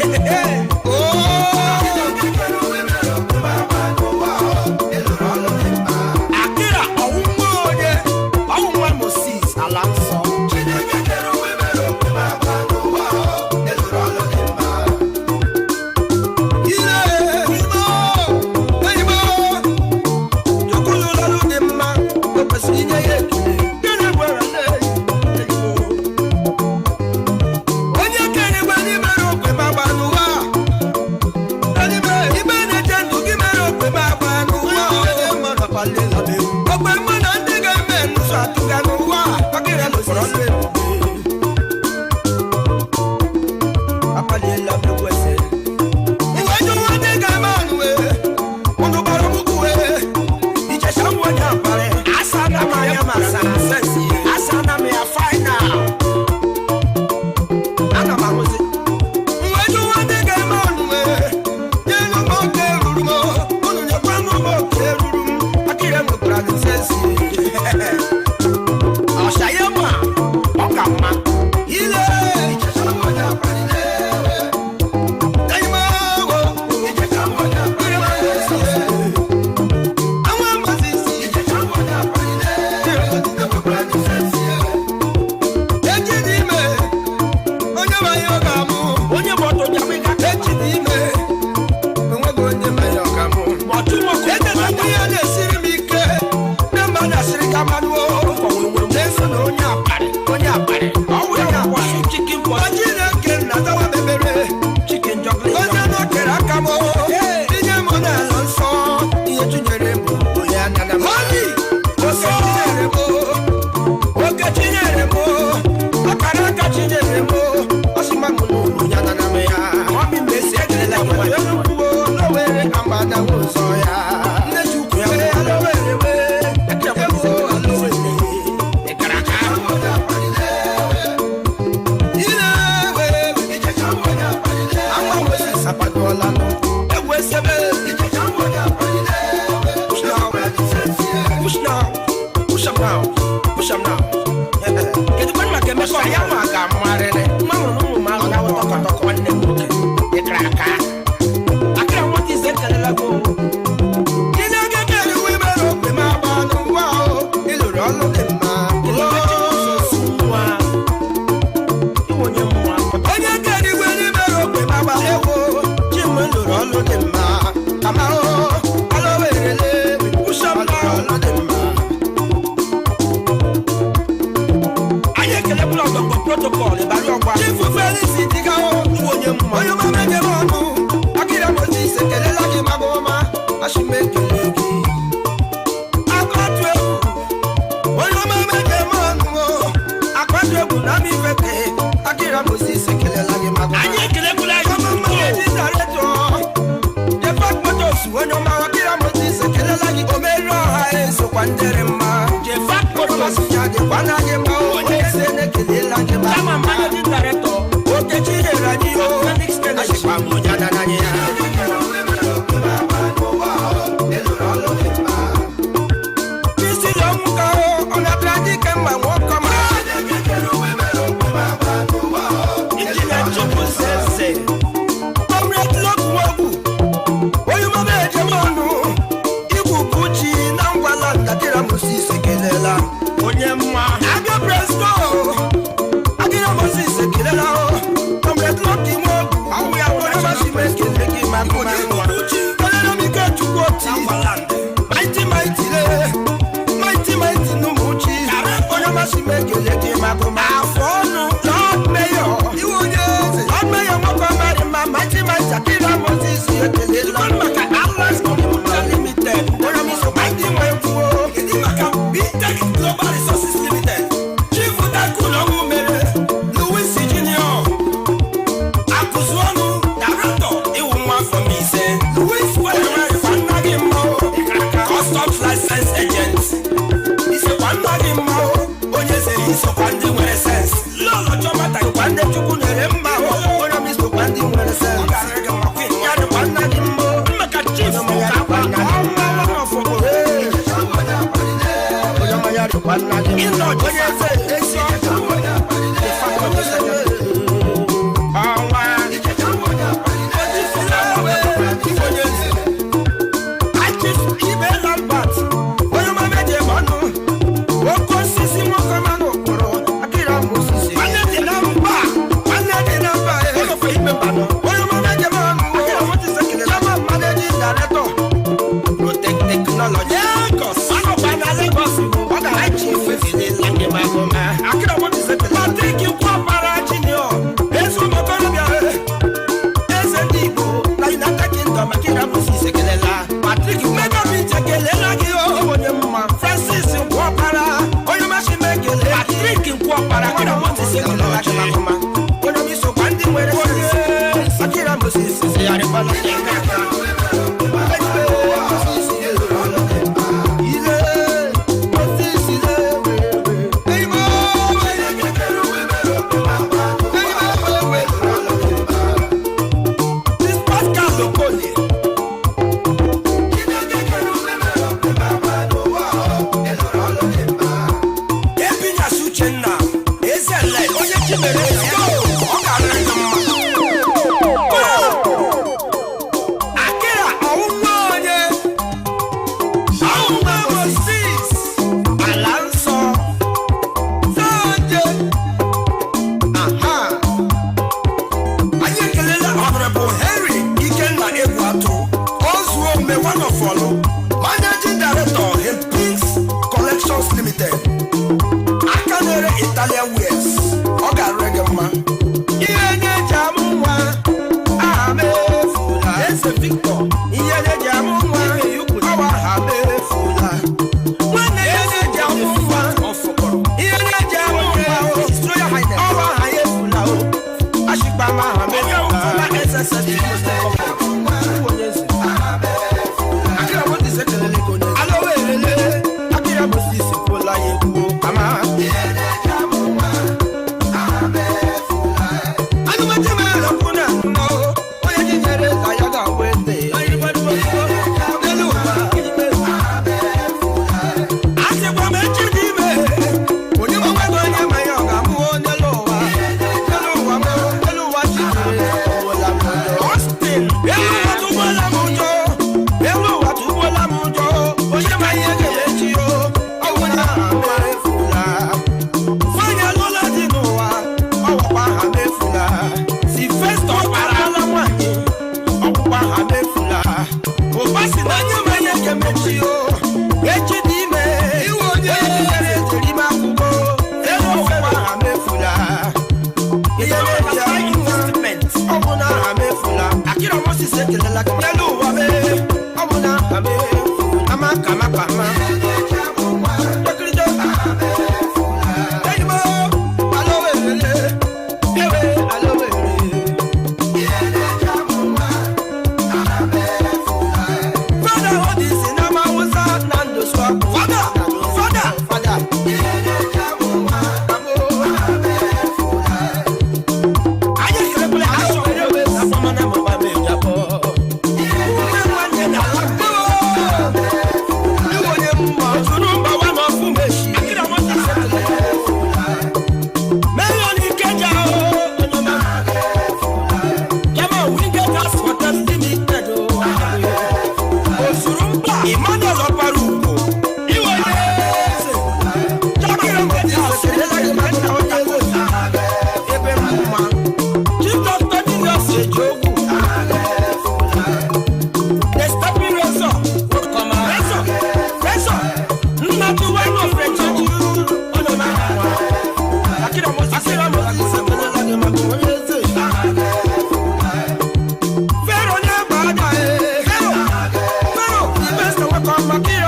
Limited.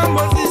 Pharaoh,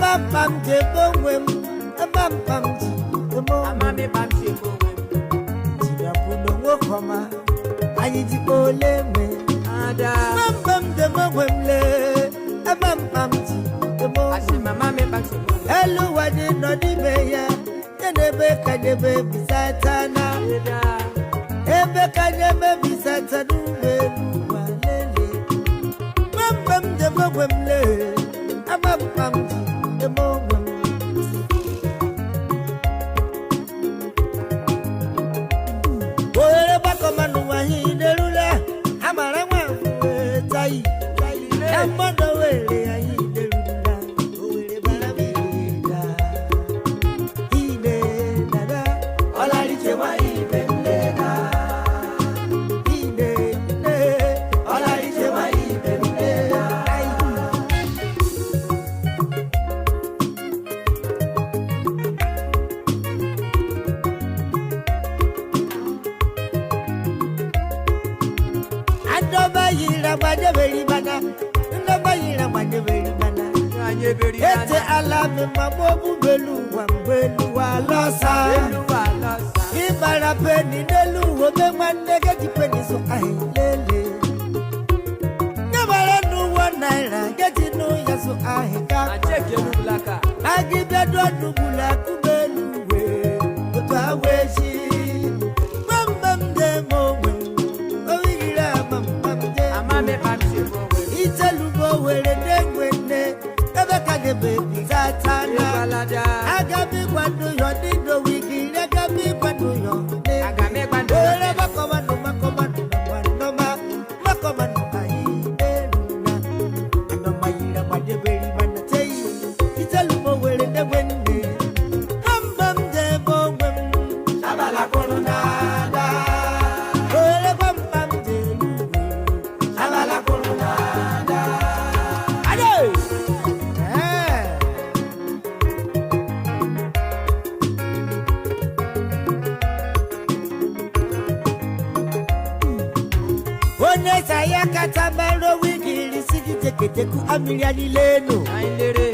Amam de bongwem, amam pam ji, amame pam ji bongwem. Tina puno ngokoma, ayi ji ole me. Ada. Amam de bongwem le, amam pam ji, asema mame pam ji bongwem. Elu wadi no di meya, yenebe kadebe bisatana. Ebe kadebe bisatanu me luwalele. Amam de bongwem le, amam pam ji. Ete alame mabobu belu wa losa. Ibara peni nelu obe manege di peni so ahilele. Nyamara nu 1 naira geti nu yaso ahika. Acheke nu bulaka. Agibe do nu bulaku belu we. Oto aweshi. Bam de mowe. Owigira bam de. Amame pam ji bongwem. Itelugo were dengwene. Baby, Zatana, Agabi, what do you need? No, we can Agabi, what do you need? Agame, what do you Saya katabaro wigiri sigi teketeku amiriani leno. Ailere.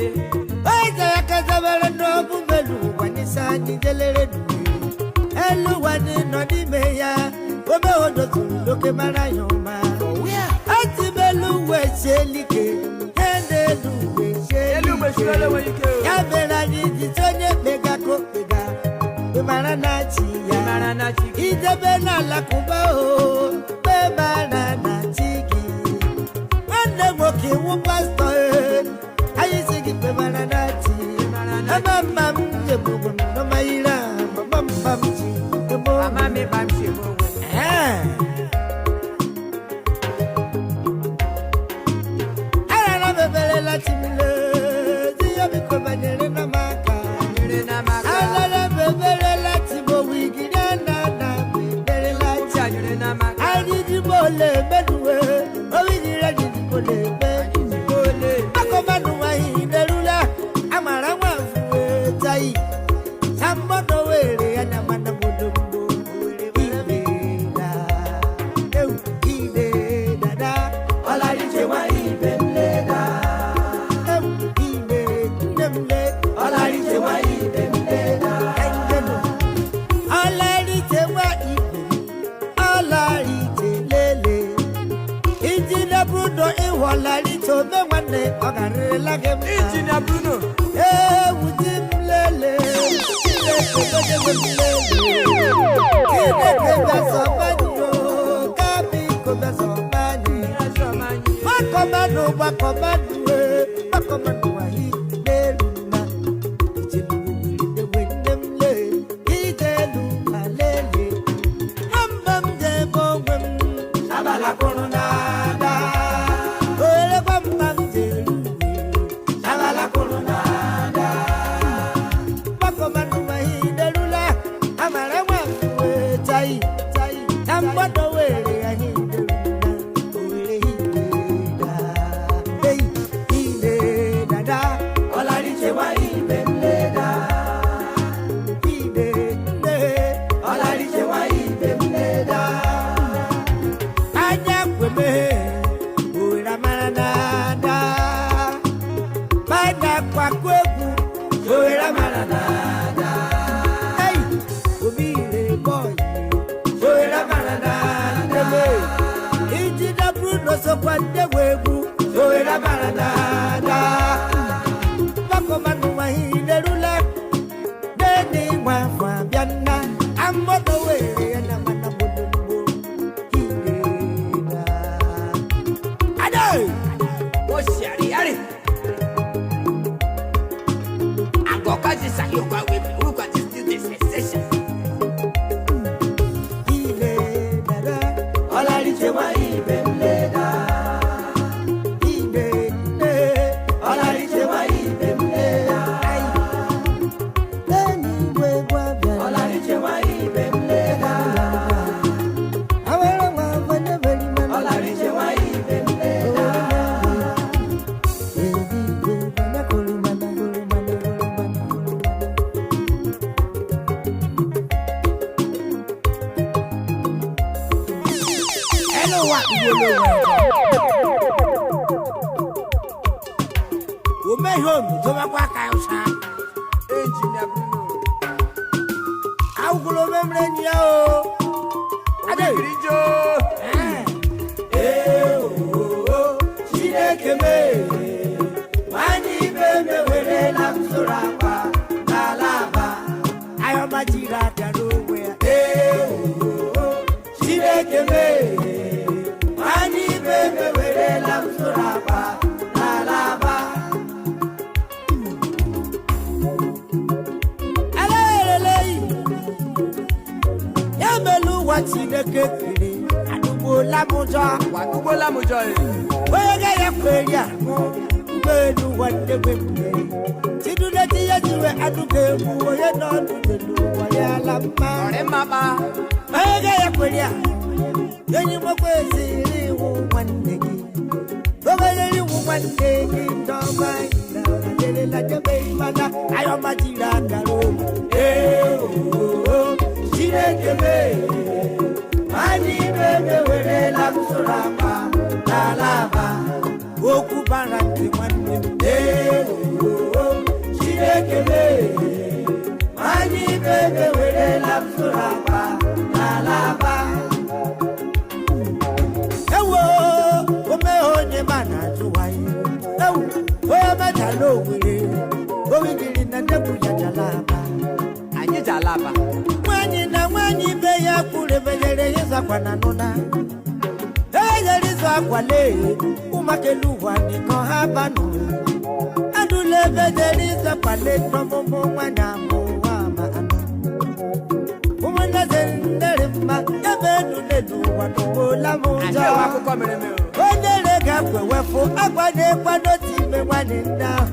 Saya katabaro no bumelu wanisa nijelere du. Elu wani no di meya. Ome odo tuloke marayoma. Ati belu we shelike. Hende lu we shelike. Elu we shwele we ike. Ya bela ni jitonye mega ko mega. Maranachi ya. Maranachi. Idebe na lakuba o. Maranachi. Ki wo pastor ayi sigi pe maranati amam je bubu no maira bam ji mo amame bam ji mo ara bebele la timile diyo bi ko banyere na maka ala bebele la tibo wigi na bebele la tianyere na maka ayi di bole meduwe o wigi ra di bole Engineer Bruno. Wudim lele. Kwa kwebu no so kwande webu so era barada bako manu wa hiderula deni wa fa bianna amodo we na mana bodumbo hidera adai o shari ari agoka ji sayo kwa we who got this sensation hidera ola rije wa ibemleda home to ma kwa ka usa engineer Bruno awulo memre nya o ade grijo Chineke me mani be me were la msura kwa kalaba ayo majira daro we Chineke me mani be me were la msura kwa kalaba Chineke kiri adugbo lamujo wege ya kweri amu gbelu wande gbembe tidule ti yejiwe aduge mu oye no dudelu wale alama ore maba wege ya kweri yenyi mo kwezi ri wu wande gi wege ri wu wande gi do mai na dele la jebe imana ayo majira daro Chineke me Mani bebe wele la msurama Lalaba Oku barante mani Chineke me Mani bebe wele la msurama Lalaba Ewo Ome honye mana juwai Ewo Oya majalo wile Owigiri na nebu ya jalaba Anyi jalaba Mwanyi be ya kule bejere yeza kwa nanona Ejerizo akwale umakeluwa niko habano Adule bejerizo kwale nomomo mwanamu wa maano Umwana zenderima yabenu nelu wanogo la moja Aje wako kwa meremeo Onelega kwe wefo akwane kwa noti me wanenda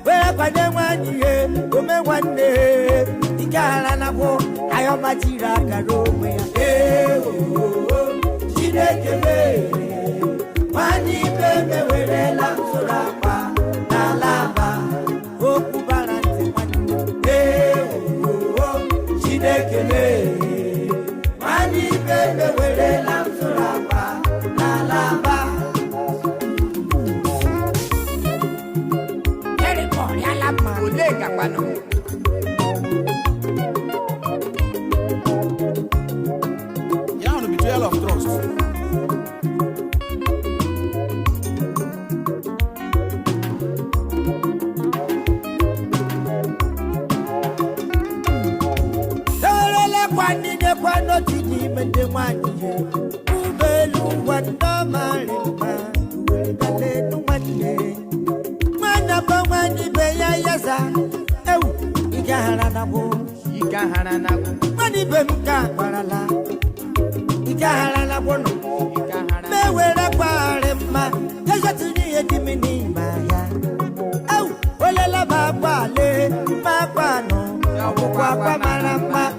where kwade mwanyi he ome wane igala nabo ayo majira karomwe Chineke me mani bebe wele la msurapa nalaba okubarante mani Chineke me mani bebe wele la msurapa nalaba Olega pano Yeah, on the betrayal of trust. Kwani de kwano tini mende mwani ubelu wanda marimba uwele numane mwana pa mwani beya yaza ewu igahara nabo mwani be mka parala igahara nabo no mewere kware ma yaza tini edimini maya ewu olela bakwale makwano kwa maramba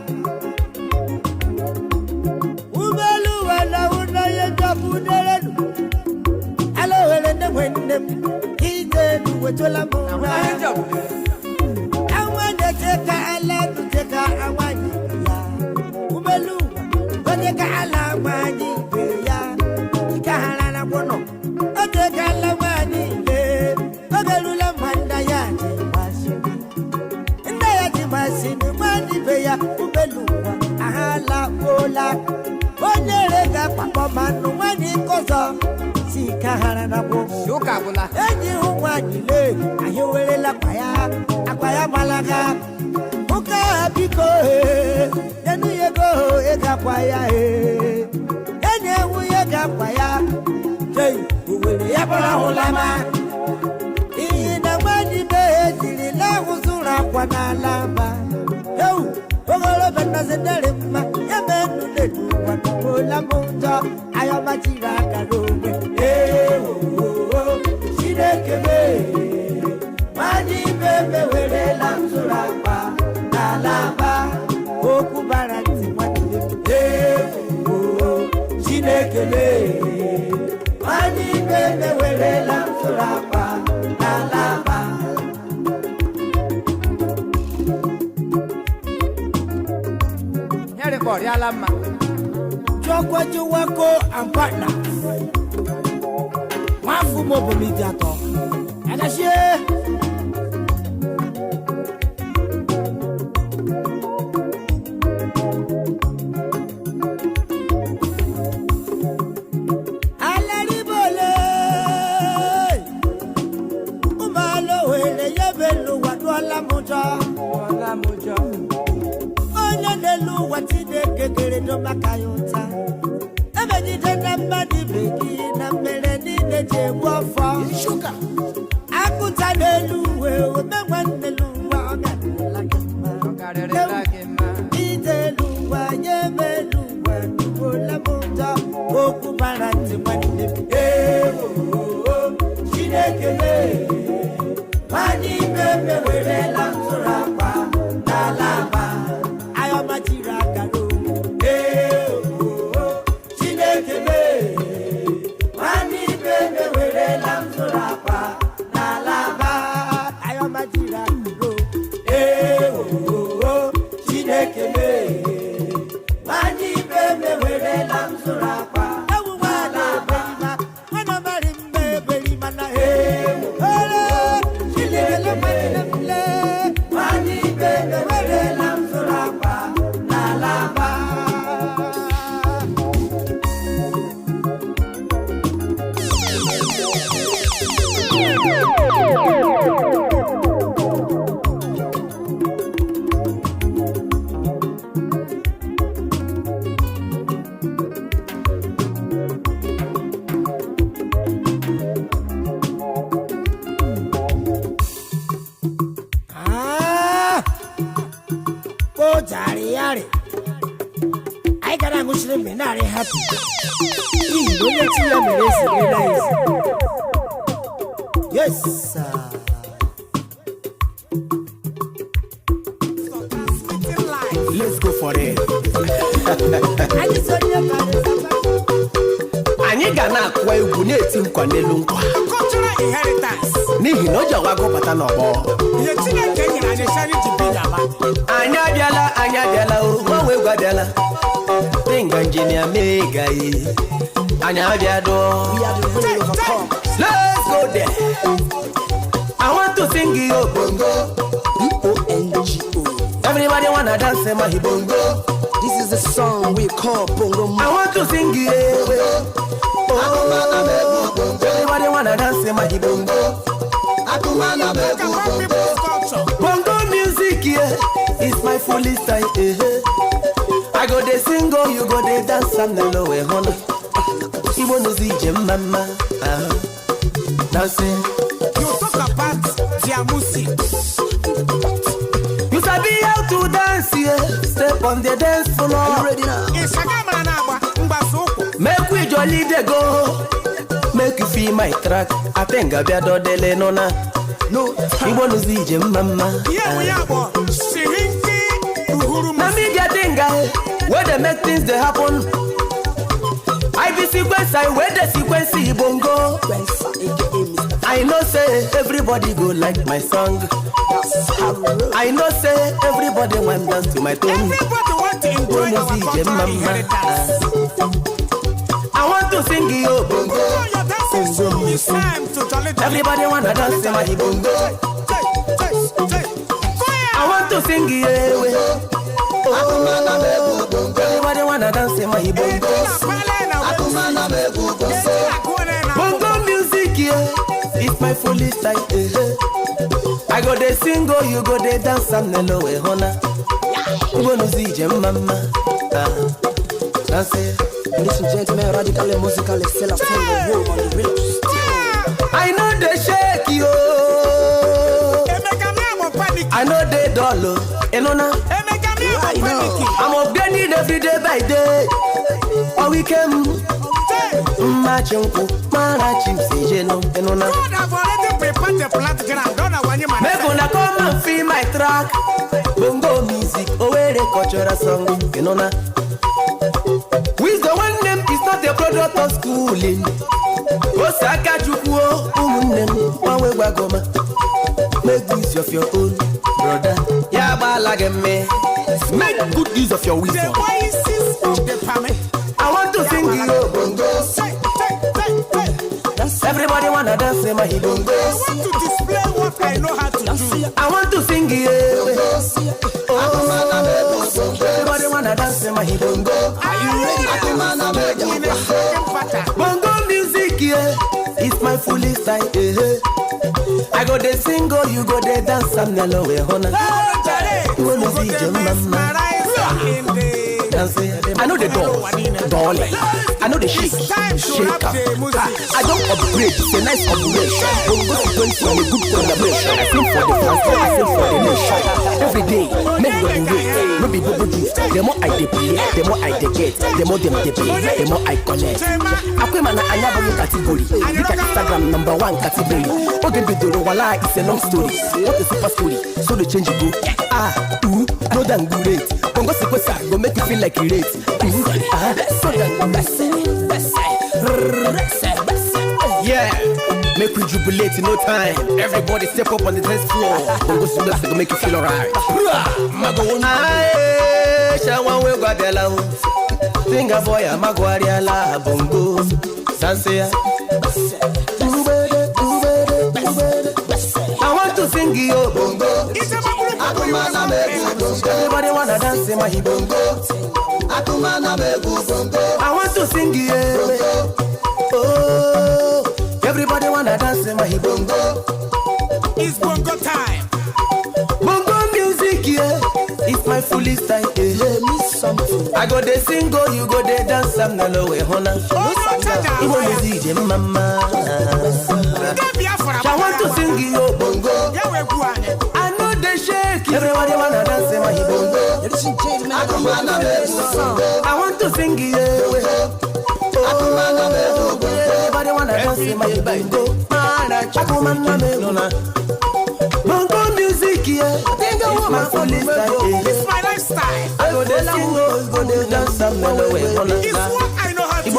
Wetola mo wa awande teka ala teka awani ya umelu woneka ala wani Ozo Sikahara na bobo Shuka bula Enyi humwanyi le Ayewele la kwaya malaga Muka biko Yenu yego ega kwaya Enye uyega kwaya Jei uwele ya bola hulama Ina wadi mehejili la huzura kwa nalamba Yo Ogolo bena zendelema Yemenu letu Watukola munja Ayoma chiraka robe Shidekebe Wadi bebe wele la huzura kwa nalamba Oku baranti mwatile Shidekebe Wadi bebe wele la huzura kwa nalamba Bori alama Chokwaji wako and partners Wafu mobo mijato Agashie Alaribole Umalo wele yebelu wadwala muja Wala muja Nelu watide kekere do makayota Ebeji tena madi beki na meleni neje wafo Shuka Akuta nelu wewe mewa nelu wa ogarela kema Itelu wa yemelu wa tukola muta Oku baranti mwani Shidekele Wani bebe wele la msurapa Nalaba I got a Muslim and not happy. Yes, sir. Let's go for it. Anyị ga na-akwa egwu na-eti nkwa n'elu nkwa. Cultural inheritance. N'ihi na o ji agwa gụpụta n'ọgbọ. Ihe Chineke nyere anyị shari ji bi n'ala. Anyị abịala o, nwa egwu abịala. Tinga injinia mega ye. Anyị abịado. Let's go there. I want to sing you bongo. Bongo. Everybody wanna dance in my bongo. This is the song we call Bongo. I want to sing you. Everybody wanna dance in my bongo. Bongo music, yeah, it's my full style. I go de sing, oh, you go de dance, and the lower honor. You wanna see Jim Mama dancing. You talk about their music. You sabi how to dance, yeah. Step on the dance floor. Are you ready now? Make we jolly de go. Make you feel my track. I think I be a dodele nona. No. You wanna see Jim Mama? Yeah, we are born. Na media dinga, where they make things they happen. I be sequence, I wear the sequence, bongo. I know say everybody go like my song. I know say everybody want dance to my tune. Everybody want to enjoy our cultural inheritance. I want to sing you bongo. Your dancing soon is time to jolly. Everybody wanna dance to my bongo. I want to sing you. Everybody wanna dance to my bongo. my foolish style. I go dey sing, oh, you go dey dance, I'm Nello, Hona. You wanna see Jim Mama? Dance. Ladies and gentlemen, radical and musical excellence on the road on the ribs. I know they shake you. I know they dollar. Enona. I'm upgrading every day by day. On weekend, Machinko, Marachim, Sejeno, Enona. Make una come and feel my track. Bongo music, away the cultural song, Enona. With the one name is not a product of schooling. Osaka Chukuo, Umunem, Wawe Wagoma. Make use of your own, brother. Yaba like me. Make good use of your wisdom. I want to sing you bongo. Everybody wanna dance in my bongo. I want to display what I know how to do. I want to sing you. Everybody wanna dance in my bongo. Are you ready? Bongo music, yeah, it's my fully style. I go dey sing, oh, you go dey dance, I'm Nello, Hona. You wanna see Jim Mama? I know the dolly. I know the shake, shaker. I don't upgrade, it's a nice operation. Bongo sequence on a good collaboration. I sing for the fans, I sing for the nation. Every day, make the way. No be bubble gift. The more I play, the more I get. The more them they pay, the more I collect. Akwemana anyabalu category. Look at Instagram #1 category. Odebidoro wala it's a long story. What a super story. So the change you go. No than great. Bongo sequence go make you feel like you rate. So than yeah, make we jubilate in no time. Everybody step up on the dance floor. Bongo sequence go make you feel alright. Mago na shawa we gwabela. Singa boy amagwariala bongo. Sansea. I want to sing you bongo. Everybody wanna dance in my bongo. I want to sing you. Oh, everybody wanna dance in my bongo. It's bongo time. Bongo music, yeah, it's my fully style. I go dey sing, go you go dey dance, I'm Nello, Hona. You wanna see Jim Mama? I want to sing you bongo. I know they shake. Everybody wanna dance in my bongo. I want to sing you. Everybody wanna dance in my bongo. Bongo music, yeah. It's my fully style. It's my lifestyle. I go dey sing, go dey dance, I'm Nello, Hona. It's what I know how to do.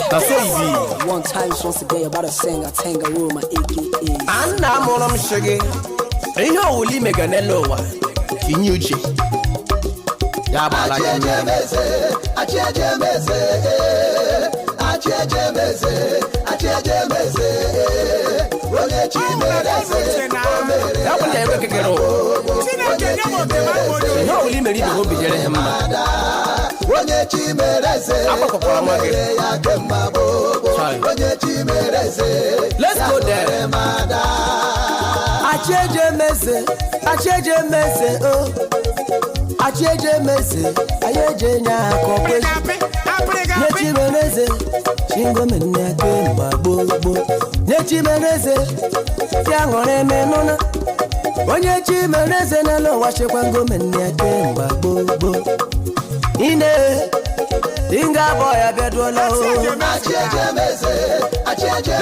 That's so easy. One time, once a day, about to sing a tango my AKA. And I'm on shaggy. You know, we make an Nello. In Uchi. Yabala. Let's go there. Acheje mese, oh. Acheje mese, ayeje nya kokwe. Nechi meneze, chingo mene kemba bobo. Nechi meneze, tiangone menona. Onyechi meneze nalo washe kwango mene kemba bobo. Ine, inga boya bedwala o. Acheje mese, acheje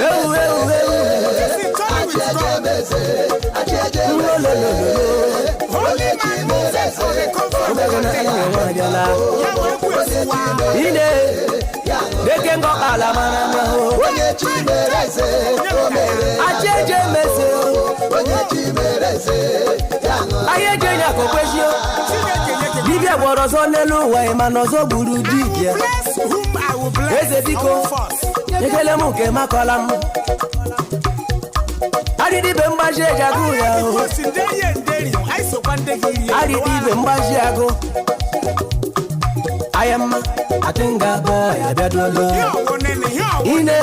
Adidi bembaje jago ya o. Adidi bembaje jago. I am a tinga boy, I bet you Ine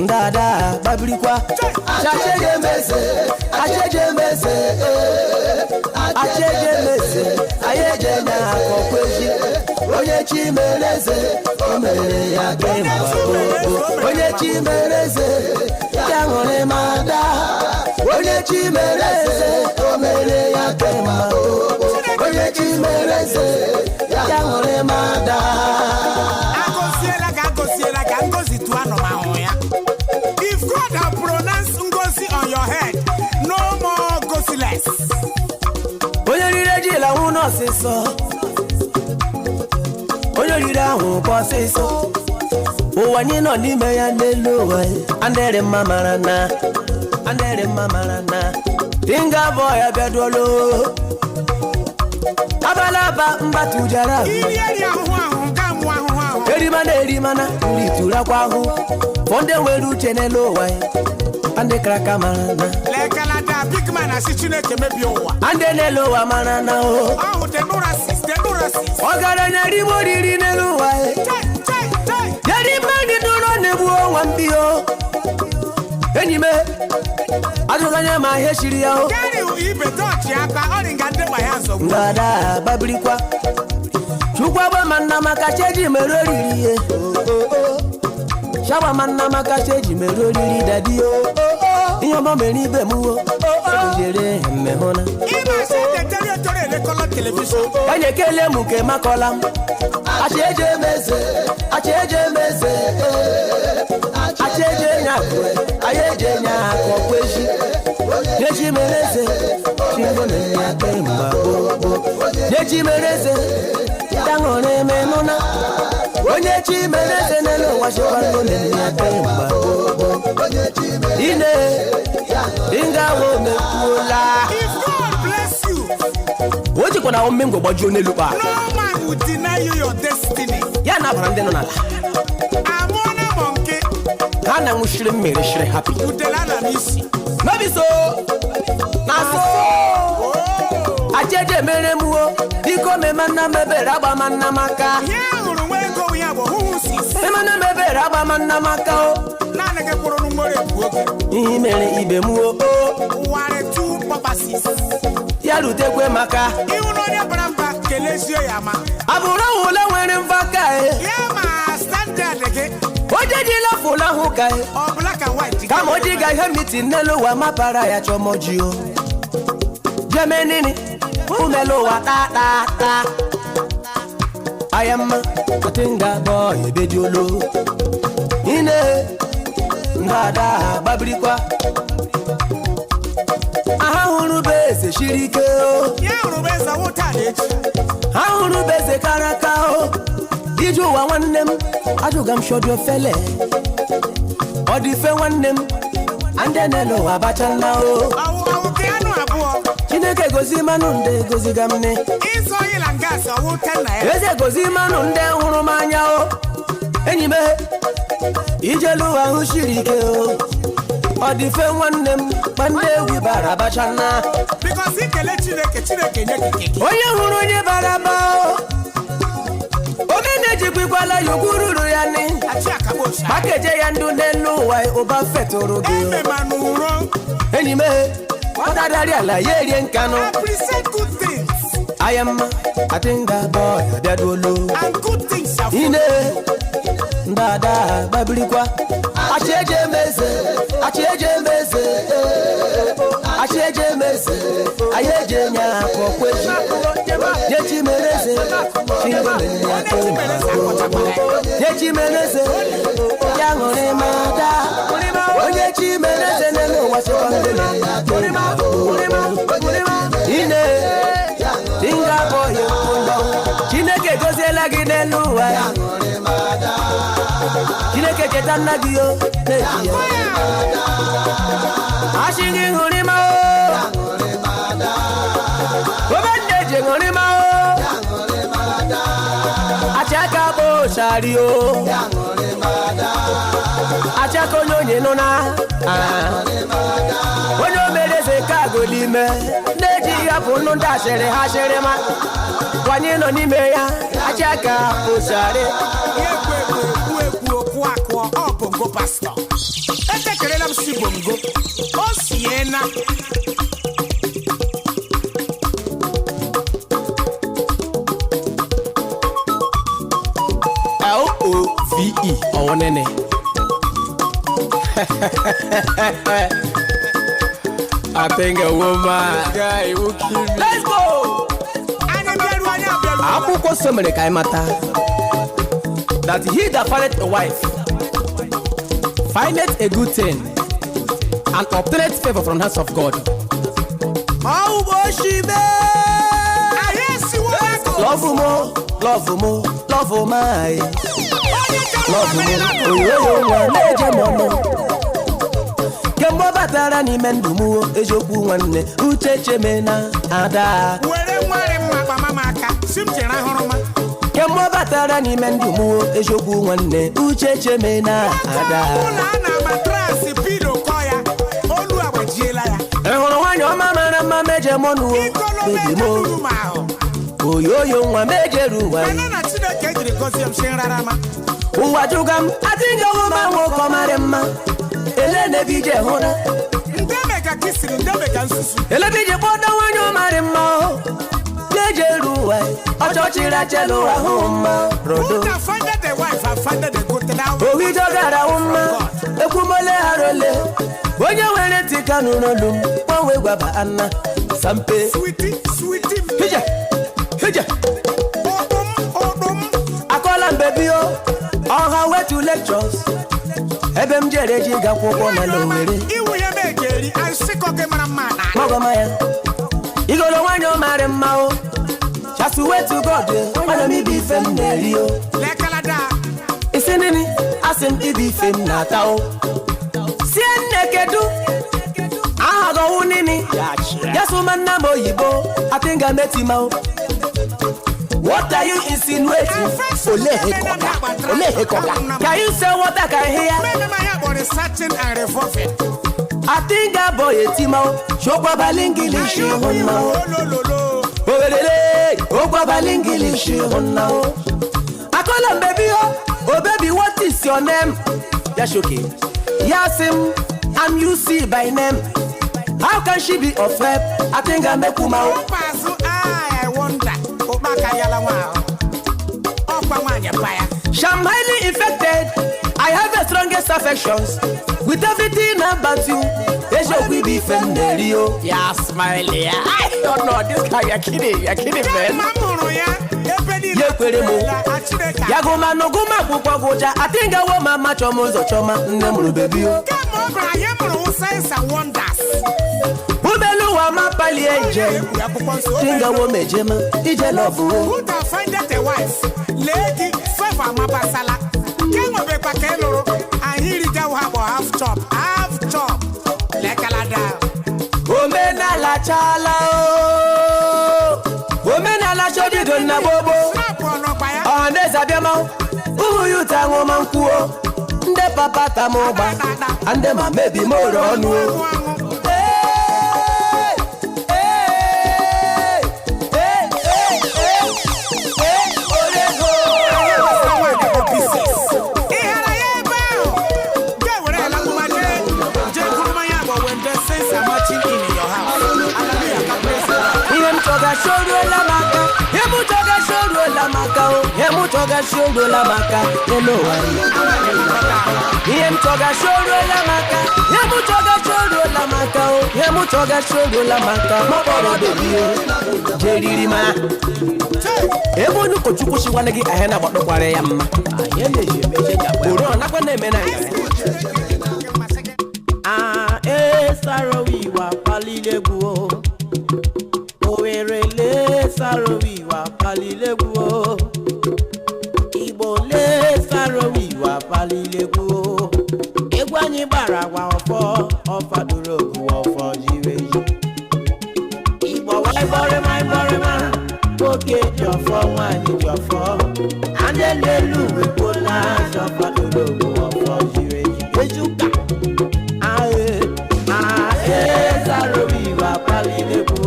Dada Babrikwa Acheje mese Acheje mese Acheje mese Ayeje na kokweji Onye chimereze Omere ya gemba Onye chimereze Yangone mada Onye chimereze Omere ya gemba Onye chimereze Yangone mada Ngozi tuano mahoya. If God has pronounced Ngozi on your head, no more Ngozi less. Onye rire la uno seso. Onye rire hu po seso. O wanye no ni me ya nelo wa. Andere mamarana. Andere mamarana. Tinga boy abedolo. Abalaba mbatu jara. Iri ahu gamu ahu. Erimana uritura kwahu. Fonde weru chenelo wa. Ande kraka marana. Lekala da big man asichine kemebi owa. Ande nelo wa marana o. Oh, the Nurasis. Ogara nyari moriri nelo wa. Yari mani duro nebu wambio. Enyime. Aduganya ma heshiri ya o. Gari ibe dochi aka oringa de bayanzo. Ngada babrikwa. Chukwa ba manna makacheji meroriri. Shawa manna makacheji meroriri dadi o. Iyo mo meri be mu o. Jere mehona. Ima se de territory le color television. Anye kele muke makola. Acheje meze. Acheje meze. Acheje nyakwe. Ayeje nyakwe kweshi. Yechi mereze. Chingone yake mbabo. Yechi mereze. Tangone menona. Onye chimereze nelo washipando nene yake mbabo. Ine. Inga wo mekula. If God bless you, Oji kona omengo bojo nelupa. no man will deny you your destiny. Ya na brande no nala. Amona monkey, Kana mushire mere shire happy. udelala nisi. No be so. Na so. Ajeje mere muo. Iko me manna mebe raba manna maka. Ya huru wengo yabo who sees. Me manna mebe raba manna maka o. Na nege poro numore buoge. Imere ibe muo o. Ware two purposes. Ya lutekwe maka. Iwu no ne bramba kelesio yama. Abura wole were mfaka e. Yama stand there again. Ojeji la fula huka e. Or black and white. Kama ojiga he meeting nelo wa mapara ya chomoji o. Jemenini. Umelo wa ta. I am a tinga boy bejolo. Ine ngada babrikwa. Ahuru beze shirike o. Ya huru beza wuta lechi. Ahuru beze karaka o. Iju wa wannem. Ajuga mshodio fele. Odife wannem. Ande nelo abachana o. Awu kianu abuo. Chineke gozi manunde gozi gamne. Iso yilangasa wuta na ya. Eze gozi manunde huru manya o. Enyime. Ijelu ahu shirike o. Odife wannem. Bande wibara bachana. Because he kele chineke nyekeke. Onye huru onye baraba o. Omene jikwikwala yugururu ya ni. Achi akabosha. Pakeje ya ndu nelu wa oba fetoro ge. Eme manuro. Enyime. Odadari ala yeri nkano. Appreciate good things. I am a tinga boy dadolo. And good things are Ine. Ndada babrikwa. Acheje meze. Acheje meze. Acheje meze. Ayeje nya kokweji. Yechi mereze. Chingone yake mbabo. Yechi mereze. Yangone mada. Onye chi mereze nelo washipandele yake mbabo. Ine. Tinga boy kundo. Chineke gozela ginelu wa. Chineke ketana giyo. Ashingi ngurima o. Obende ngurima o. Achaka bo shari o. Achako nyonye nona. Onyo mereze kagolime. eji ya bụ nnu ndị asịrị ha asịrị ma kwanye nọ n'ime ya aja ka osare ekwu okwu ọ bongo pastor etekerela m si bongo o siena LOVE ọwọnene I think a woman guy will kill me. Let's go. Akwụkwọ nsọ mere ka anyị mata that he that findeth a wife findeth a good thing and obtaineth favor from the hands of God. Love mo, love mo, love my, love mo. Oyo nwa na-eje mọnụ. Kemgbe batara n'ime ndụ m eziokwu nwanne uche chemena ada. Were nwere mma kpama m aka si m chere ahụrụ ma. Kemgbe batara n'ime ndụ m eziokwu nwanne uche chemena ada. Ụlọ a na matrasị pilo kọ ya olu agbajiela ya. Ehụrụ nwanyị ọma mara mma meje mọnụ bebi mo. Oyoyo nwa mejeru ụwa. Mana na Chineke jiri gozie m si nrarama. Ụwa juga m adịghị ọma nwoke mara mma. Ele nebije hụra. Ndemeka kisiri ndemeka nsusu. Ele bije kpọda nwanyị ọmarị mma. Mejeru ụwa. Ọchọchịrị achelu ahụ mma. Rodo. Who finded the wife and finded the good now? Owijo gara mma. Ekwumole harole. Onye nwere tika n'olu m. Gbanwe gwaba Anna. Sampe. Sweetie. Hije. Odum. Akola baby o. On her way to lectures. Ebe m jere ji gakwụkwọ na Lowere. Iwu ya mejeri asịkọ gị mara mma na. Magoma ya. Igolo nwanyị ọmarị mma o. Just wait to God. Mana m ibi ife m na-eri o. Lekalada. Isi nini asị m ibi ife m na-ata o. Sie nne kedu. Aha gọwụ nini. Yesu manna m oyibo. Atinga metima o. What are you insinuating? Olehekoga. Can you say what I can hear? Searching and revolving. I think I boy a timo. Shokwa balingilishi honno. Okwa balingilishi honno. I call him baby oh baby, what is your name? Yashoki. Yasim, I'm UC by name. How can she be of help? I think I make Kuma. I wonder. I'm highly infected. I have the strongest affections with everything about you. We be familiar. Yeah, smiley. I don't know this guy. You're kidding, man. Yagoma no goma kupagoja. I think I want my macho mozo choma. Nemu baby. Come over, I am signs and wonders. Ubelu ma pali angel. Tinga wo mejema. Ije love. Who can find that a wife? Lady favor mabasala. Kemo be pakelo. And here it go half chop. Lekalada. Omena la chala o. Omena la shodi donna bobo. Ande zabiama. Uyu tango mankuo. Nde papa tamoba. Ande ma maybe more onu. Toga shoulder la maka, hello. Him toga shoulder la maka, him toga shoulder la maka, him toga shoulder la maka. Maboro baby, Jerry ma. Ebo nu kochuku shi wanagi ahena bado kware yamma. Ayende je meje jabwe. Oro na kwa neme na ya. Sarawi wa palilebu. Owerele sarawi wa palilebu. Sarowiwa palilego egwanyi barawa ofo ofadorogu ofo jireji Igbo wai bore ma oke jofo nwani jofo andelelu wepola ofadorogu ofo jireji ejuka ae sarowiwa palilego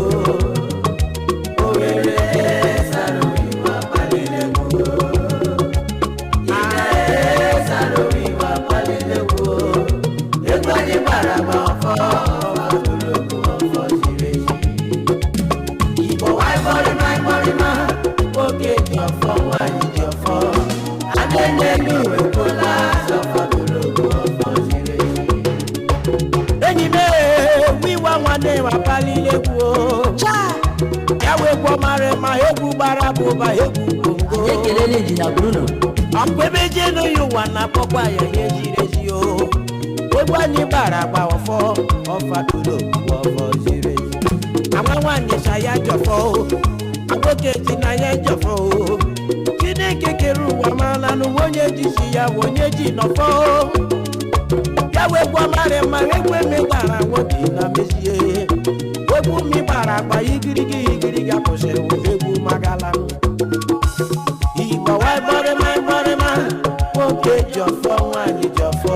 Akwebeje no you wana pokwa ya yejirezi o. Ogwa ni baragba ofo ofa tulo ofo jirezi. Àwọn wani saya jofo. Agokeji na ye jofo. Chineke keru wa mala nu wonye jisi ya wonye ji nofo. Yawe gwa mare egwe me bara wodi na mesie. Ogwu mi baragba igirigi akose egwu magala. Why body man, okay, Joffo, and Joffo,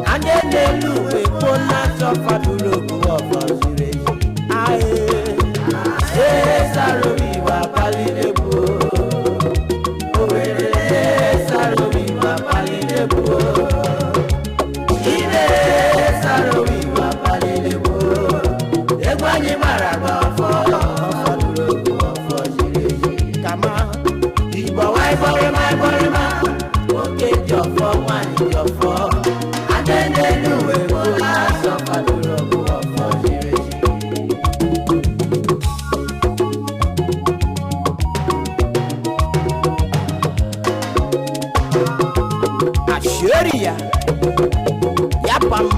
and then they look a corner of a look of us. I Saroviva Palidebu, Saroviva Palidebu, Saroviva Palidebu, Egwani Maraba for come on. Worry ma, okay, your for one, your for, and then they do it for last of a duro for Ashuria, Yapam,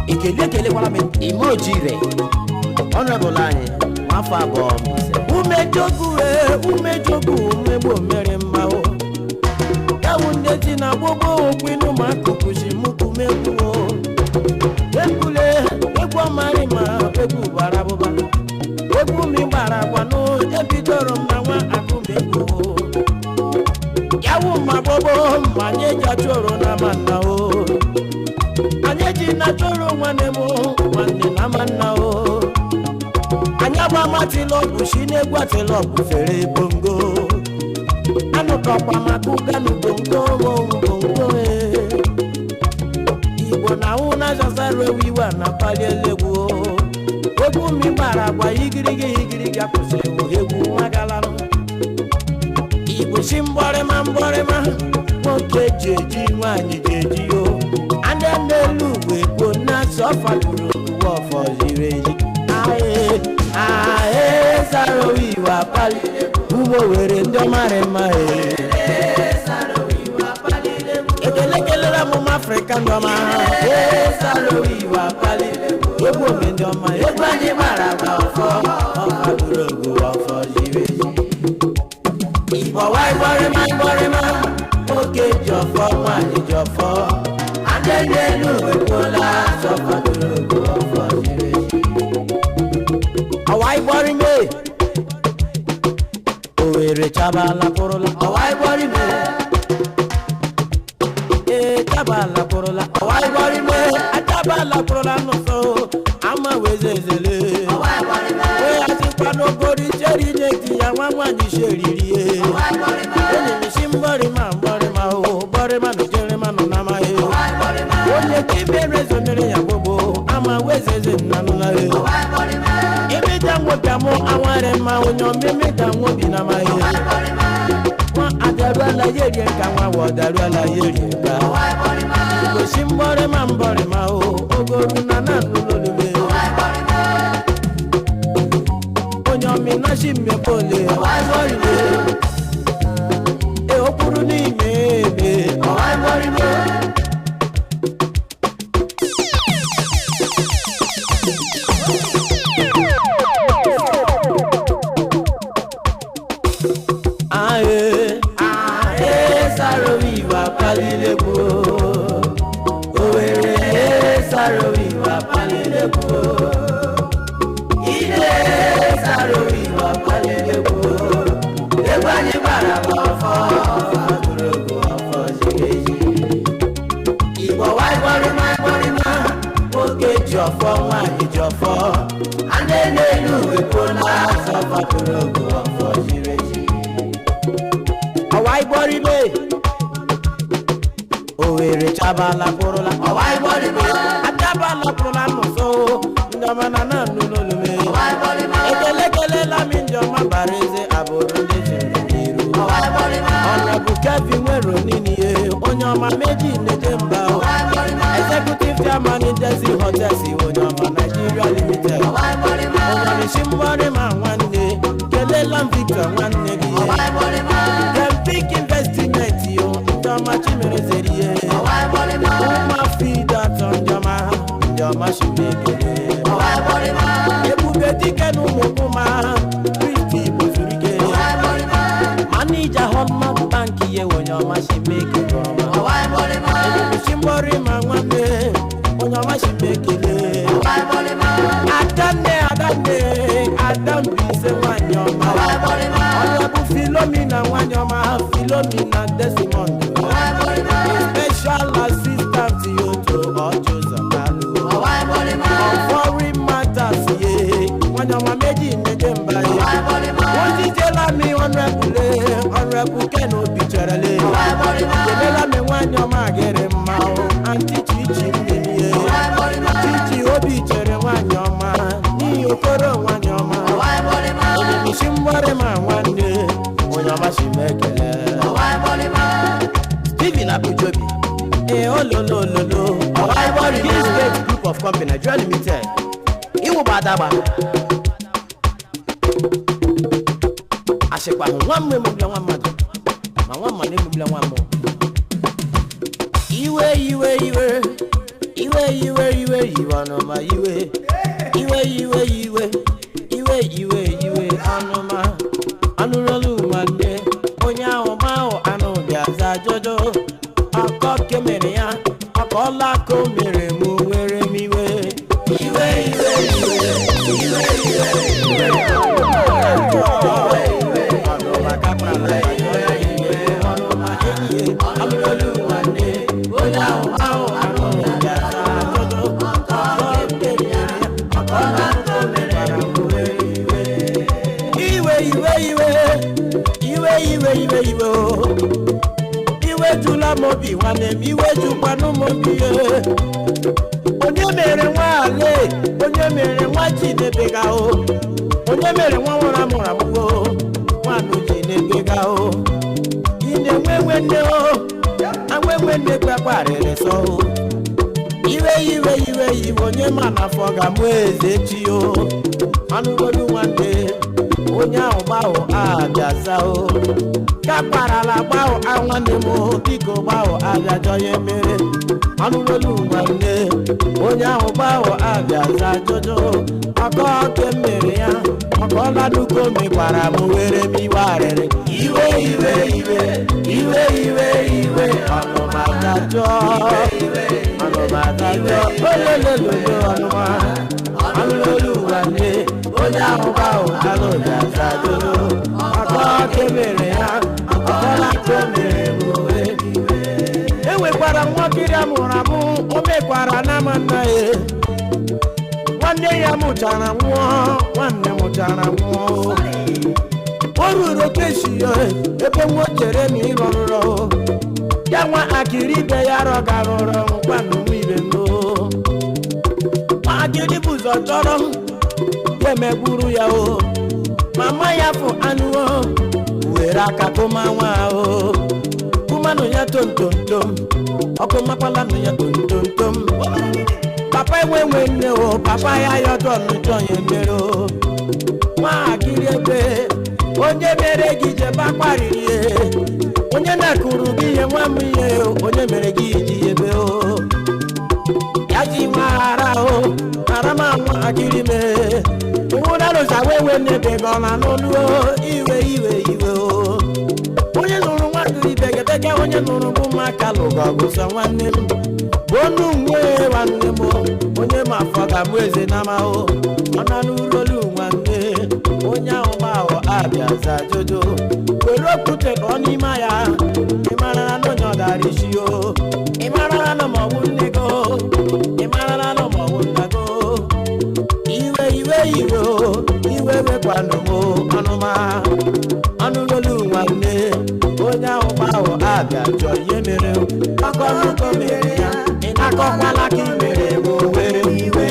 Ikele, what I mean, emoji, honorable line, Wafa bomb. Umejogu umebo mere mao Yawunde tina bobo kwinu makukushi muku mekuo Wekule, wekwa marima, weku baraboba Weku mi barabano, epidoro mnawa akumeko Yawu mabobo, manyeja choro na manao Anyeji na choro wanemo, wane na manao Anyaba matilogu shinegwa telogu fere bongo Anukokwa makuga bongo Igbo na una jazarwe wiwa na palielewu Ogwu mi baragwa igirigi akuse egwu magalano Igbo si mborema Nwoke jeji nwanyi jeji yo Ande nelu wekwo na sofa duru wofo zireji Saroviva Palidebu, Ubo were ndo marema Saroviva Palidebu, Ekele la mama Afrika ndoma Saroviva Palidebu, Ebo mendoma Ebani maraba ofo Ofadurogu ofo jiveji Ibo wai borema Oke jofo mwani jofo Adendenu wekola Sofadurogu ofo jiveji Awai bori me Owere chabala korola Awai bori me Chabala korola Awai bori me Chabala korola no so Ama wezezele Awai bori me We asipa no bori cheri neki ya mwamwanyi sheriri Awai bori me Eni mishim bori ma o Bori ma no jere ma no nama he Awai bori ma Onye kibe rezo mere ya bobo Ama wezeze nanuna he Awai bori ma Dango damo aware ma onyo meme dango bina ma ye wa adaru ala yeri nka wa wodaru ala yeri nka go simbore ma o ogoru na na lulube onyo mi na shime pole wa bori me e okuru ni mebe wa bori me Saroviva Palidebu, Owere Saroviva Palidebu, Ide Saroviva Palidebu. Ọwa Igboribe Owere Chabala Porola Ọwa Igboribe Achabala Porola Nuso Ndamana na nunolume Ekelekele la minjoma bareze aborode jeniru Honorable Kevin Wero nini Onyoma meji nejemba Executive Chairman Desi Hotesi Onyoma Nigeria Limited Onyoma Shimbori Mwanne Kelela Victor Mwanne Kempik Investment yo Ndama Chimerezeriye Uma Fida Tonjoma Ndama Shimekele Ebube Dike Numokuma Christy Bozurike Manager Hallmark Bank ye Onyoma Shimekele Ebube Shimbori Mwanne Onyoma Shimekele Adambise Wanyoma Honorable Philomena Wanyoma Philomena Desmond Special Assistant to Ojo Zakalu Foreign Matters ye Wanyoma Meji Nejemba ye Tell me Honorable Keno Bicharale Tell me Wanyoma Gerema Auntie Chichi Mene Chichi Obi Chere Wanyoma Ni Okoro Wanyoma Shimbore Mwanne Onyoma Shimekele Stephen Abujobi Ololololo This great group of company Nigeria Limited Iwo Badaba Ashekwa Nwamwe Mubla Nwamadu Nwamane Mubla Nwamo Iwe Iwanoma Iwe anuma anurolu mande onya o ma o anu biaza jojo akọ kemere ya akola ko mere mu were miwe iwe anuma kapra la iwe anuma anurolu mande onya o ma o anu biaza jojo akọ kemere ya akola ko mere mu Iwe jula mobi wane iwe jupanu mobi Onye mere nwale onye mere nwa Chinebega o Onye mere nwa nwara mwo nwanu Chinebega o Ine nwenwene o anwenwene kpakparere so Iwe onye mana foga mweze chi o Anugolu nwande Onye ahụ abịaza o Kapara gbao anwanne m biko gbao abịajọ ya mere Anụrolu nwanne Onye ahụ gbao abịaza jojo Ọkọ ke mere ya Ọkọla duko mekwara m were m iwe arịrị Iwe Ọnụmadajọ Olelelolo ọnụma Anụrolu nwanne Onye ahụ gbao abịaza jojo Ọkọ ke mere ya Ọkọla ke mere m Ewekwara nwakiri amụramụ O mekwara na manna ya Nwanne ya mụchara nwụọ Nwanne mụchara nwụọ O ruru keshi ya Ebe nwochere m ịrọrụrọ Ya nwa akiri ibe ya rọgarụrọ Nkwanụ ibe no Akiri bụzọ chọrọ Ya emegburu ya o Mama ya fụ anụ o Were aka kụma nwa o Kumanụ ya tontontom Ọkụ makwala nụ ya tontontom Papa enwe nne o Papa ya yọdọ n'ụjọ ya mere o Nwa akiri ebe Onye mere gị jebe akparịrị ihe Onye na-akụrụ gị ihe nwa m ihe Onye mere gị iji ebe o Ya ji nwa ara o Ara ma nwa akiri mee Nwụrarụza wewe n'ebe gọ na n'olu o Iwe o Onye nụrụ nwa kiri begedege Onye nụrụ bụ maka lụgọgụsọ nwanne m Bonu nwe nwanne m Onye ma fọga mụ eze na ma o Ọ na n'urolu nwanne Onye ahụ gbahọ abịaza jojo Were okwute ka ọ n'ime ya Ịmara na n'onye ọ dara isi o Ịmara na m'ọwụ nne go Ịmara na m'ọwụ nna go Iwe jọ ihe mere akọnuko mere ya ịnakọkwala ka i mere bụ were iwe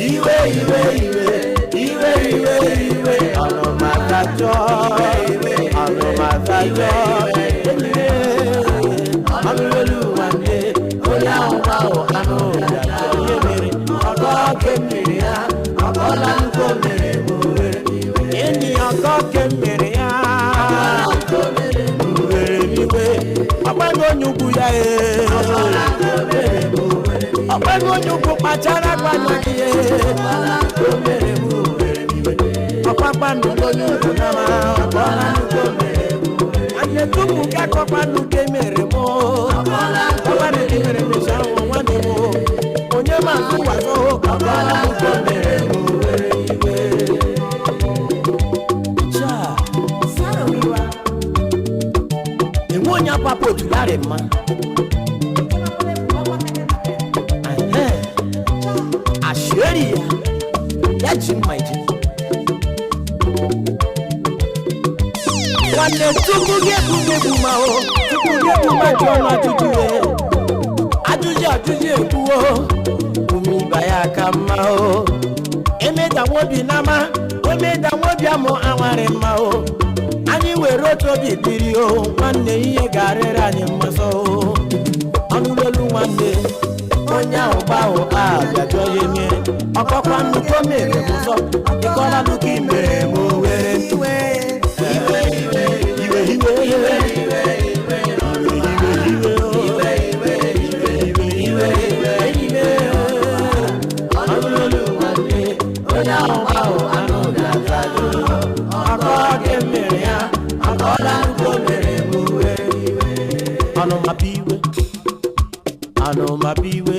iwe iwe iwe iwe iwe iwe ọnụmakajọ ọnụmakajọ ọnụelu nwanne onye ahụ ahụ anụ jọ ihe mere ọkọ ke mere ya ọkọla nuko mere bụ were enyi ọkọ ke mere ya ọgbẹ́ni onyukwu ya ọgbẹ́ni onyukwu kpachara gbanyere ihe ọkpakpanu onyukwu nama anyị tupu kakọkpanu ke mere mụ ọgbẹ́ni ke mere mecha ụwa nwanne mụ onye mazụ wazọ ọgbẹ́ni ke mere mụ onye papa otulare mma asheri ya ji mma ije nwanne tupu gị egbu ma o tupu gị egbu ma ji ọnụ ajụjụ ekwuo umiba ya ka mma o emeda nwobi n'ama emeda nwobi amụ anwarị mma o anyị were otu obi biri o nwanne ihe ga-arịrị anyị mmasọ ọnụlolu nwanne onye ahụ gbahụ abịajọ ya eme ọkọkwa nnukwu mere m ụzọ ịkọla nnukwu imere m were iwe iwe iwe iwe iwe iwe ọnụlolu nwanne onye ahụ gbahụ anụ ga-azado ọkọ ke mere ya akọla nnukwu mere m were iwe ọnụmabiwe ọnụmabiwe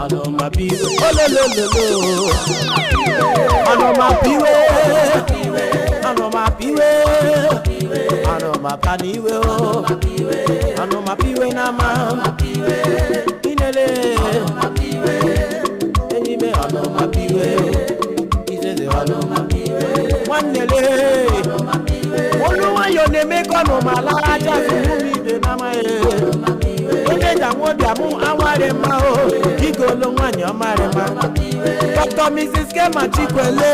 ọnụmabiwe ololololo ọnụmabiwe ọnụmabiwe ọnụmapaniwe ọnụmabiwe n'ama inele enyime ọnụmabiwe izeze ọnụmabiwe nwannele olúwayọ̀ na-eme kọ́nù ma lárájá fún mi ìdè náà emeja nwobi amụ anwarị mma o igolo nwanyị ọmarị mma Dr. Mrs. Kema Chikwele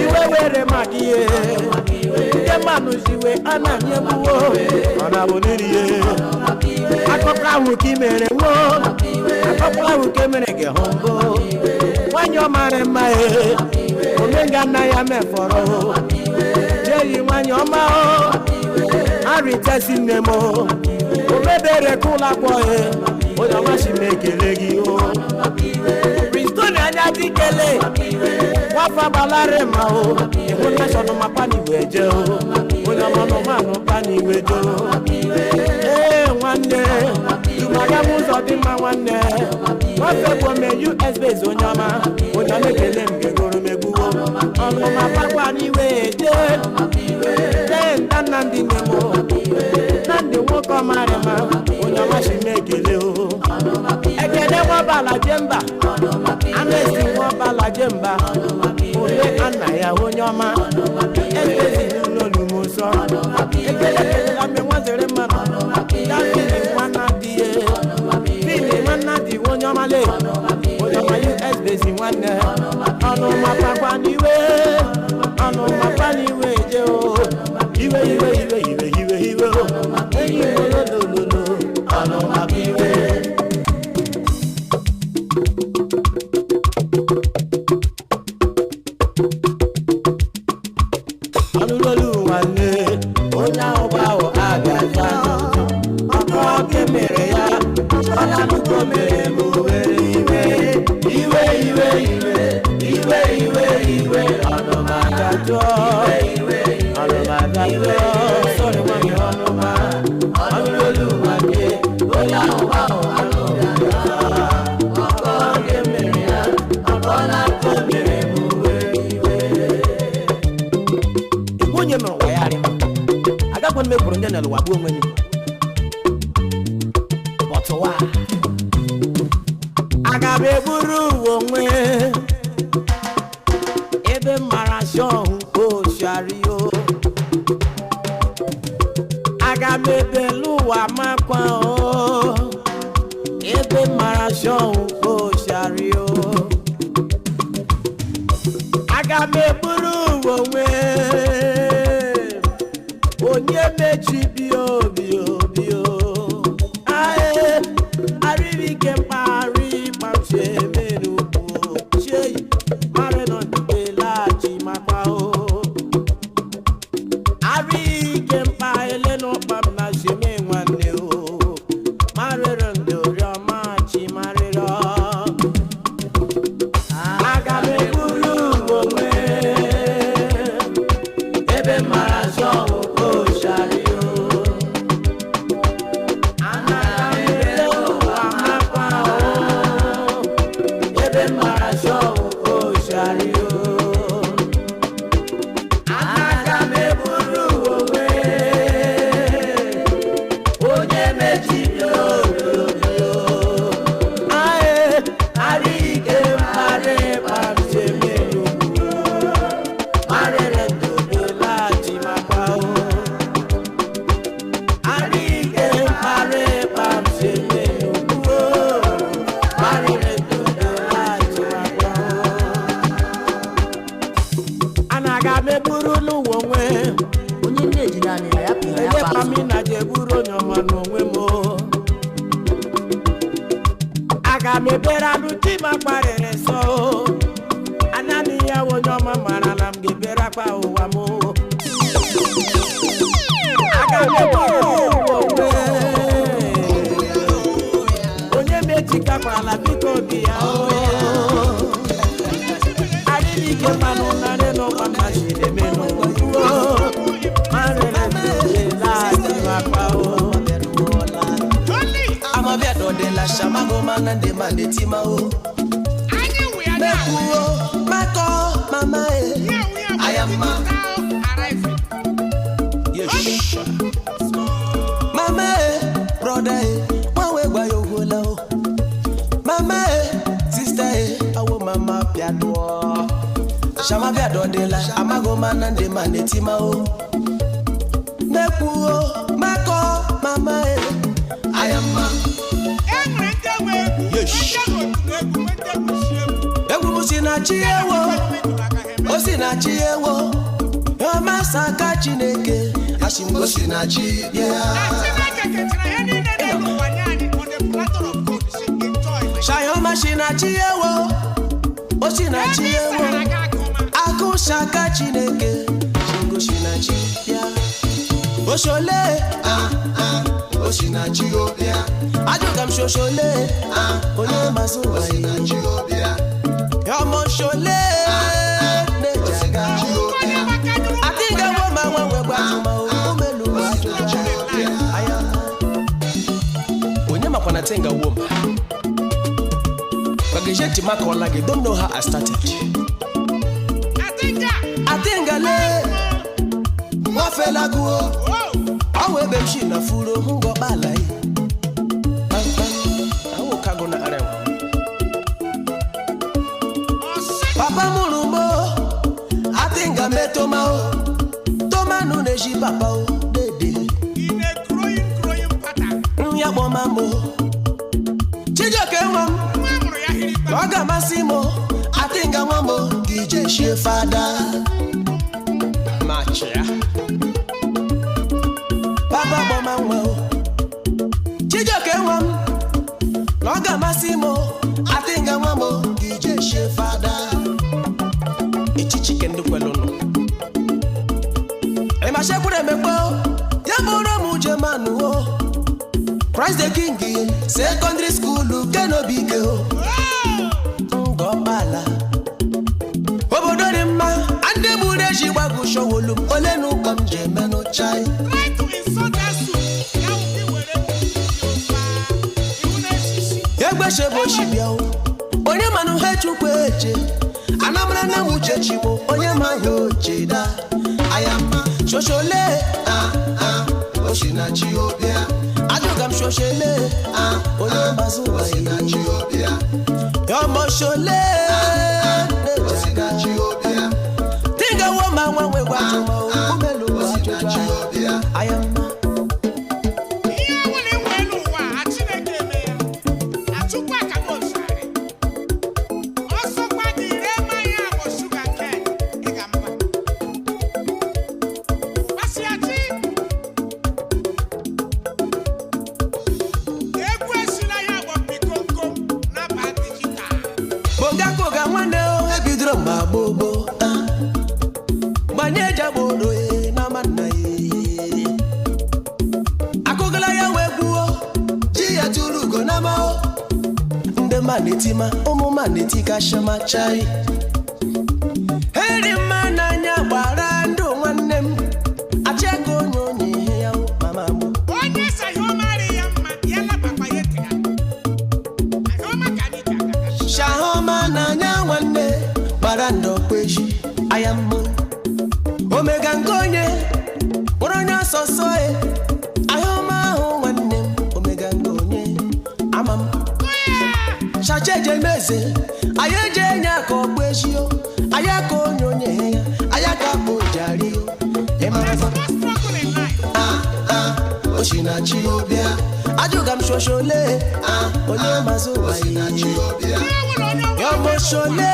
iwe were maka ihe ndị mmanụ jiwe a na-anye gbuwo ọ na-abụ n'irie akọkọ ahụ ka i mere nwo akọkọ ahụ ka emere gị hụ mbụ nwanyị ọmarị mma omenga nna ya mefọrọ jeyi nwanyị ọma o arịtesi nne m omebere kụla kwọ onye ọma si m ekele gị o Bristol anya dị kele nwafa gbalari ma o ịhụ nashọn mapani wee je o onye ọma nọmanụ pani wee je o nwanne dumaga m ụzọ dị mma nwanne nwafe bụ ome US base onye ọma ekele m gegoro megbuwo ọnụ mapakwa n'iwe jee Nnamdi Nemo Nnamdi nwoke ọmarị ma onye ọmachi m ekele o ekele nwabala jemba amesi nwabala jemba ole anna ya onye ọma ekezi n'ụlọ m nsọ ekele kelela mgbe nwazere mmanụ dafili nwanna dị ye fili nwanna dị onye ọmale onye ọma US bezi nwanne ọnụ mapakwa n'iwe ọnụ mapa n'iwe je o iwe iwe iwe iwe iwe iwe o enyi olololo ọnụ mapa iwe ọnụlolu nwanne onye ahụ gbahụ agaza ọkọ ke mere ya ọla nnukwu mere m were iwe iwe iwe iwe iwe iwe iwe ọnụmagajọ ọnụmagajọ sọrọ nwanyị ọnụma ọnụlolu nwanne onye ahụ gbahụ agaza ọkọ ke mere ya ọla nnukwu mere m were iwe onye mere ụwa ya arịma agakwana m ekwuru ndị na ụwa gbuo onwe m bọtụwa aga m eburu uwe onwe ebe mara shọhụ oshario aga m ebelu ụwa amakwa o ebe marashon o shario aga meburu onwe onye mechi bio ae aribi ke pari pamche menu chei mare no bela chi makwa o ari ke pa ele no pam na sheme nwanne o mare ndo ro ma chi mare ro aga me buru onwe ebe mara so o shari o ana me o amapa o ebe mara so o shari o ana me buru onwe onye mechi yo ae ari ke mare pamche menu mare ndo bela chi makwa o ari ke mare pamche menu mare ndo bela chi makwa anaga me buru n'ụwa onwe onye nne jiri anyị na ya pịa ya ele pa pami na je buru nyoma n'onwe mo aga me bera n'uti ma kparịrị so anani ya wonyoma mara na m ga-ebere akpa ụwa mo aga me buru n'ụwa onwe onye mechikakwala biko bi ya o adịghị ike mmanụ narị n'ụwa mmachi na-eme n'ụwa I'm a bit of the la shamago man and the man the timao. Mako, mama, I am ma. Yes, mama, brother, one way by your holo. Mama, sister, our mama piano. Shama biado de la shamago man and the man the timao. Meko, mako, mama, I am ma. Yes. Osinachiyewo Yomasaka Chineke Ashimgo Sinachi Shayoma Sinachiyewo Osinachiyewo Akushaka Chineke Shingo Sinachi Oshole Osinachi Obia Ajogam Shoshole Onye Masuwa Osinachi Obia Yomo Shole Nejaga Atinga Woma Wangwa Umelu Aya Onye Makwana Woma Bagejeti Makolagi don't know how I started Atinga Le Wafela Guo Awe Bemshi na Furo Mungo Balai Awo Kago na Arewa Papa Mulumbo Atinga me Tomao Toma Nuneji Papa o Dede In a growing pattern. Nyabo Mambo Chijoke Wam Waga Massimo Atinga Wambo DJ Shefada Machia Papa Boma Wao Chijoke Wam Waga Massimo Atinga Wambo DJ Shefada Chicken Kwelono Ema Shekure Mekbo Yamura Mujemanu Christ the King Secondary School Keno Bigeo Ngobala Obodorima Ande Mureji Wagu Showolu Olenu Kamje Meno Chai Try to insult us. Now we were Yegbe Shebo Shibiao Onye Manu Hechu Kweche Anamra na Muchechimo Onye Mayo Cheda Ayama Shoshole Osinachi Obia Ajogam Shoshele Onye Mazuwa Osinachi Obia Yomo Shole Osinachi Obia Tinga Woma Wangwe Wajuma Umelu Osinachi Obia Ayama manetima umu manetika shama chai Heri mananya barando nwannem achego nyonye ya mama mu Onye sa yo mari yamma yala papa yeke Ahoma kanita kaka Shahoma nanya nwanne barando kweshi ayamu Omega ngonye Oronya sosoe Ayoma ho nwannem Omega ngonye amam Chacheje meze Ayeje nyako kweshio Ayako nyonye ya Ayaka pojario Emaraza Oshina chiobia Ajuga mshoshole Onye mazuwa Yomo shole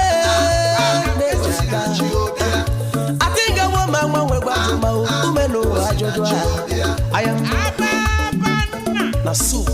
Nezaka Atinga woma mwe gwatuma Umelo ajodwa Ayam Nasu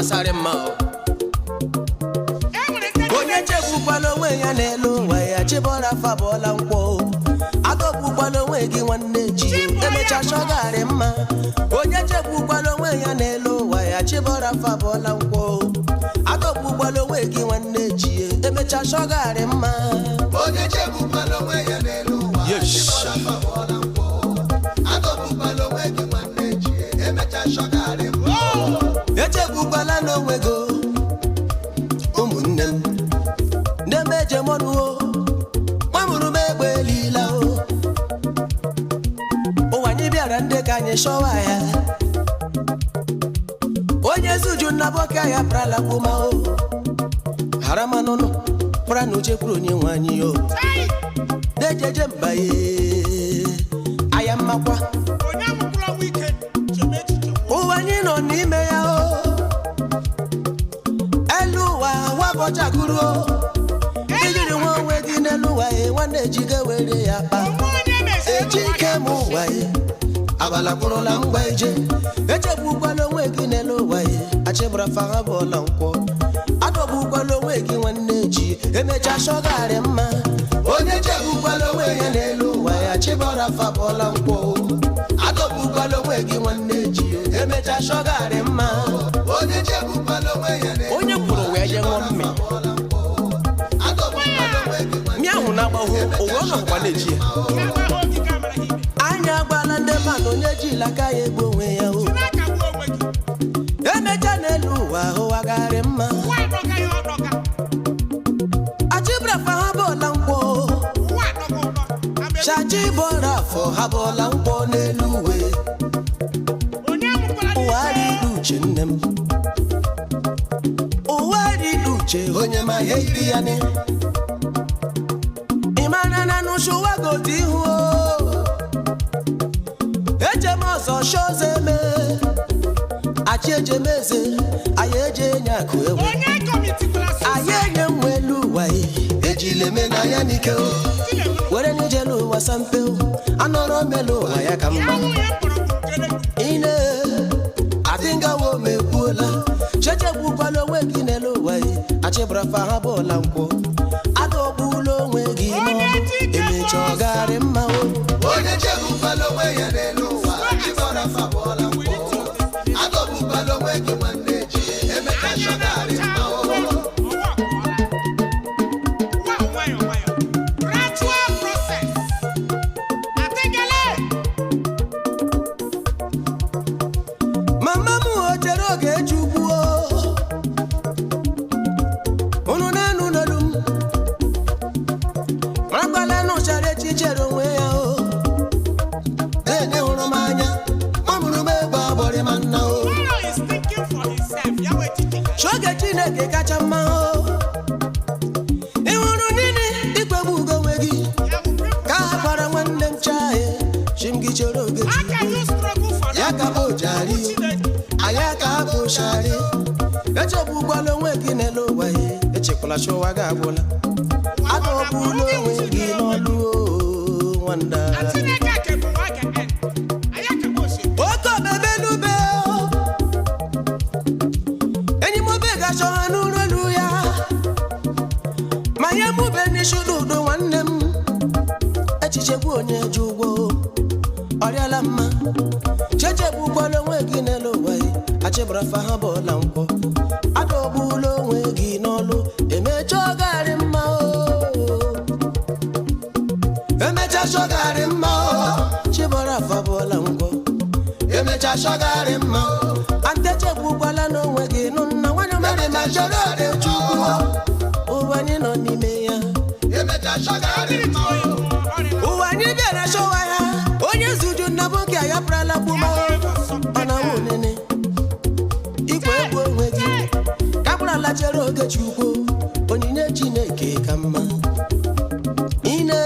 Sare ma Onye chekwukwala onwe ya n'elu ụwa ya chibora fabola nkwo Adọgbukwala onwe gị nwanne ji emecha shọgarị mma Onye chekwukwala onwe ya n'elu ụwa ya chibora fabola nkwo Adọgbukwala onwe gị nwanne ji emecha shọgarị mma Onye chekwukwala onwe ya n'elu ụwa ya chibora fabola nkwo Adọgbukwala onwe gị nwanne ji emecha shọgarị mma Echekwukwala n'onwe go ụmụnne m ndị mejemọnụ o nwamụrụ m egbe lila o ụwa anyị bịara ndị ka anyị shọwa ya onye zuju nnaboka ya prala kwuma o haramanụnụ pra na uche kwuru onye nwe anyị o dejeje mbaye aya mmakwa ụwa anyị nọ n'ime ya o elu ụwa wabọchakuru o ijiri nwa onwe gị n'elu ụwa ya nwanne ejike were ya kpa ejike m ụwa ya abala kwụrụla ngwa ije echegbukwala onwe gị n'elu ụwa ya achịbara faha bụọla nkwọ adọgbukwala onwe gị nwanne ji emecha shọgarị mma onye chegbukwala onwe ya n'elu ụwa ya achịbara fa bụọla nkwọ adọgbukwala onwe gị nwanne ji emecha shọgarị mma Onye chekwukwala onwe ya n'elu onye kwuru wee je ṅụọ mmiri mmiri ahụ na-agbahụ owe ọ nọkwa na-eji ya anya agbala ndị mmadụ onye jila aka ya egbu onwe ya o emecha n'elu ụwa ahụ agharị mma achịbrafa ha bụọla nkwụ Chibora for habola nkwo n'elu uwe. Ụwarị uche nne m. Ụwarị uche onye ma ihe iri ya ne. Ịmana na n'ụsụwa goti ihu o. Eje m ọzọ shoze me. Achi eje meze. Aye eje nye akụ ewe. Aye enye mwelu ụwa ejile me na ya n'ike o. Were n'ijelu ụwa sampe o. Anọrọ melu ụwa ya ka mma. Ine adinga wo mekwuola. Cheche gbukwala onwe gị n'elu ụwa achịbara fa ha bụọla nkwụ. Adọgbuola onwe gị n'ọnụ. Emecha ọ garị mma o. Onye chegbukwana onwe ya n'elu ụwa achịbara fa bụọla nkwụ. Adọgbukwala onwe gị nwanne echi emecha shọgarị mma o. Mama m o chere oge chukwu o. Unu na-enu n'olu m. Makwala n'ụchara echere onwe ya o. Enye hụrụ m anya. Ọ mụrụ m egbe agbọrị ma nna o. Choge Chineke kacha mma o. Ị hụrụ nini ikpegbu ugo onwe gị. Ka ha gwara nwanne m chahe. Chim gị chere oge chukwu. Ya ka bụ jari. Aya ka bụ shari. Echegbukwala onwe gị n'elu ụwa ya. Echekwala chụwa gị agwụla. Adọgbuola onwe gị n'ọlụ o nwanda. Oko bebe n'ube o. Enyi mo be ga chọha n'ụlọelu ya. Ma ya mube n'ishudu udo nwanne m. Echichekwu onye ji ụgwọ ọrịala mma. Chechegbukwala onwe gị n'elu ụwa ya. Achịbara fa ha bụọla nkwọ. Adọgbuola onwe gị n'ọlụ. Emecha ọ garị mma o. Emecha shọgarị mma o. Chibora fa bụọla nkwọ. Emecha shọgarị mma o. Antechegbukwala n'onwe gị nụ nna nwanyị mere ma chọrọ oge chukwu o. Ụwa anyị nọ n'ime ya. Emecha shọgarị mma o. Ụwa anyị bịara chọwa ya. Onye zuju nna bụ nke ya prala gbuma o. Ọ na nwa onene. Ikwe egwu onwe gị. Kakwala chere oge chukwu. Onyinye Chineke ka mma. Ine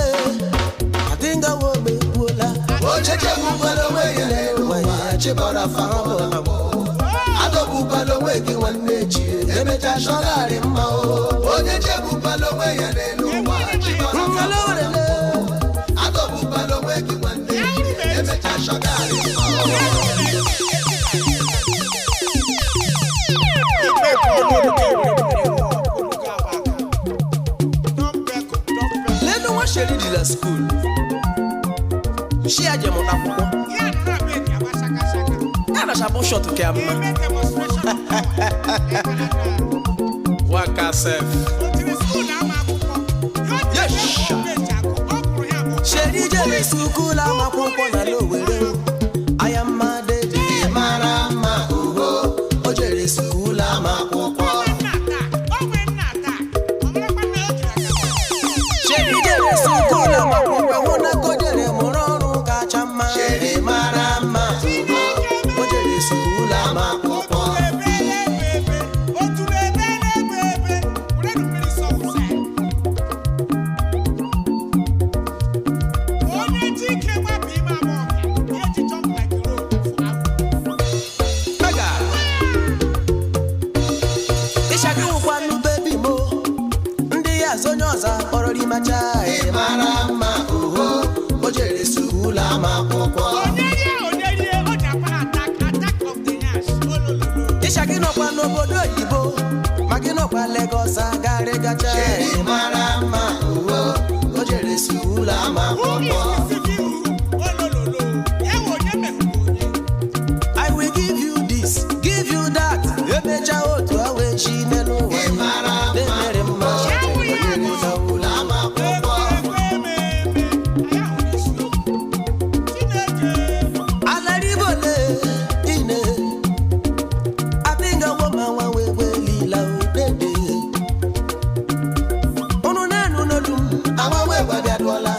adinga wo mekwuola. Onye chegbukwana onwe ya n'elu ụwa achịbara fa ha bụọla nkwụ. Adọgbukwala onwe gị nwanne echi emecha shọgarị mma o. Onye chegbukwana onwe ya n'elu ụwa achịbara fa bụọla nkwụ. Adọgbukwala onwe gị nwanne echi emecha shọgarị mma Lenu nwa sheri di la school. Shi aje mụta akwụkwọ. Ya na shabụ shot ke amma. Waka sef. Yes. Sheri jere school ama akwụkwọ na Lowere. Ayamma de mara mma ugo. O jere school ama akwụkwọ. Sheri jere school ama akwụkwọ. Hụ na ko jere mụrụ ọrụ kacha mma. Sheri mara mma ugo. O jere school ama akwụkwọ. Mega. Ishagi ụkwanụ bebi mo. Ndị ya zonye ọza kpọrọ rimacha. Mara mma ugo. O jere school ama akwụkwọ. Ishagi nọkwa n'obodo oyibo. Ma gị nọkwa Lagos agarị gacha. Sheri mara mma ugo. O jere school ama akwụkwọ. I will give you this, give you that. Emecha otu awe chi n'elu ụwa. Mara Na-emere mma. school ama akwụkwọ. Alaribole ine. Abinga woma wa wewe lila udede. Unu nenu n'olu m. Awa we gbabiaduola.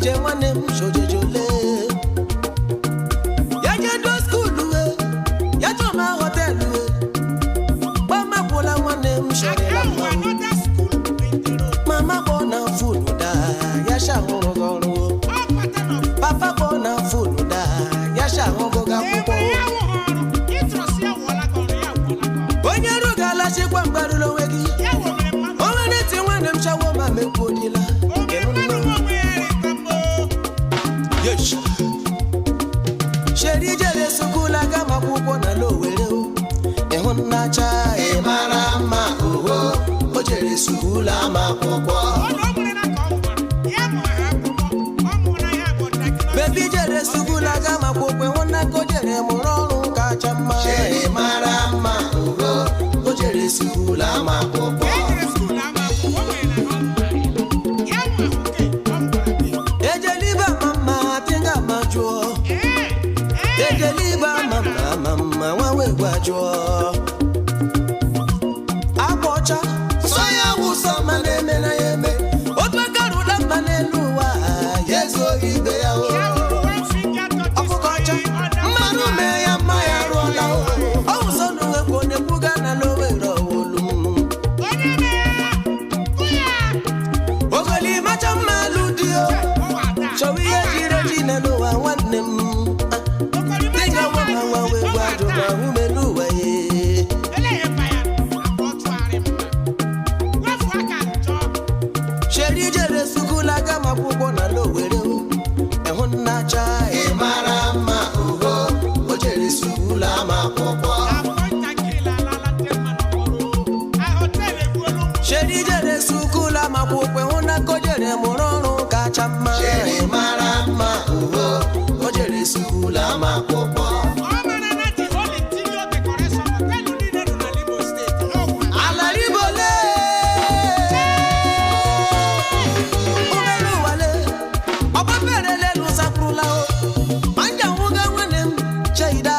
ije nwanne m shojejole ya jedo skulu ya chọma họtelụ gbamakwụla nwanne m shọrịla mma mama kpọ na funu da ya shahụrụ gị ọrụ papa kpọ na funu da ya shahụrụ gị akwụkwọ onye rugala chikwa mgbarụla onwe gị onwe n'eti nwanne m chawo ma mekwuodila sheri jere sukula gama akwụkwọ na Lowere ịhụ nnacha ịmara mma oho o jere sukula ma akwụkwọ bebi jere sukula gama akwụkwọ ịhụ nnaka o jere mụrụ ọrụ kacha mma ịmara mma oho o jere sukula ma akwụkwọ ejeliba mama tinga majụọ ejeliba mama nwawe gwajụọ akpọcha sọ ya wụsọ ma na-eme na ya eme otu akarụla mma n'elu ụwa ya ezo ibe ya ọkụkọ ọcha mmanụ mee ya mma ya rụọla ọ wụsọ n'onwekwa onye kwuga na Lowere ọwụlụ ogoli macha mma alụ dị o chọwa ihe jiri eji na n'ụwa nwanne m dịga nwama nwawe gwajụ ma ume n'ụwa ya sheri jere sukula gama akwụkwọ na Lowere ịhụ nnacha ịmara mma oho o jere sukula ma akwụkwọ sheri jere sukula ma akwụkwọ ịhụ nnaka o jere mụrụ ọrụ kacha mma ịmara mma oho o jere sukula ma akwụkwọ alaribole umeluwale ọgbaferelelu sakwurula o ma nja nwụga nwanne m cheida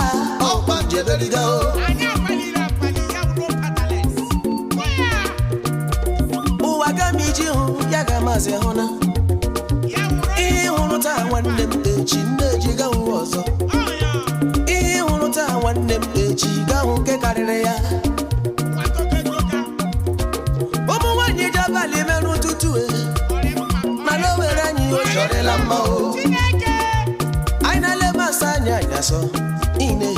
ọkwa jeberiga o ụwa gama iji hụ ya ga maazị hụna ihe hụrụ taa nwanne m echi nne eji ga hụ ọzọ ihe hụrụ taa nwanne m echi ga hụ nke karịrị ya ụmụ nwaanyị ji abalị merụ ụtụtụ na Lowere anyị o chọrịla mma o anyị na-elebasa anya anyasọ ine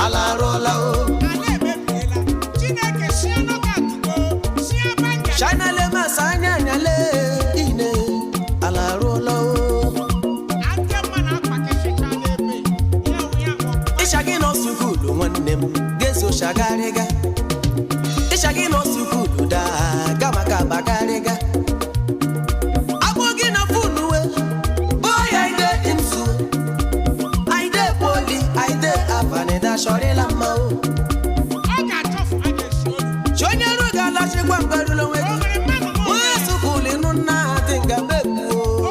ala arụọla o china lebasa anya anyale ine ala arụọla o ịshagị nọ sukulu nwanne m ga-eso shagarịga ịshagị nọ sukulu daa gama ka bagarịga agbụ gị na funu we boy I dey insu I dey poli I dey avanida shọrịla mma o onye rugala chikwa mgbarụla onwe gị onye sukulu ịnụ nna ha dị nga mebuo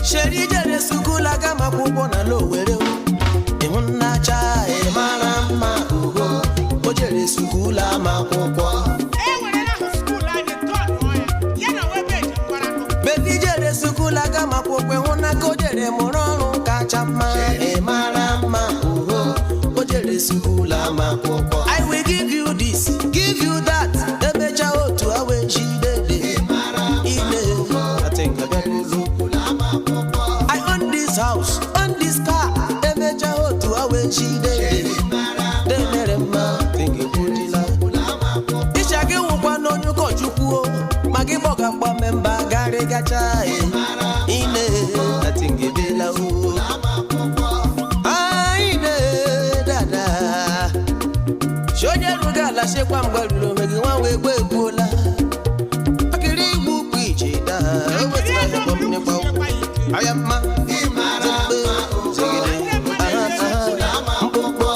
sheri jere sukula gama akwụkwọ na Lowere ịhụ nnacha ịmara mma oho o jere sukula ma akwụkwọ bebi jere sukula gama akwụkwọ ịhụ nnaka o jere mụrụ ọrụ kacha mma ịmara mma oho o jere sukula ma akwụkwọ I will give you this give you that emecha otu awe jidede ine I own this house own this car emecha otu awe jidede denere mma tingekwudila ịchagị nwụkwa n'onye ụkọchukwu o ma gị gbọgakwa memba garị gacha ine atingebela o ine dada onye rugala chekwa mgbarụrụ onwe gị nwa wee gbo egbuola akịrị igbu ukwu ije daa o wetara ya kpọmnekwa ukwu aya mma mkpụkpọ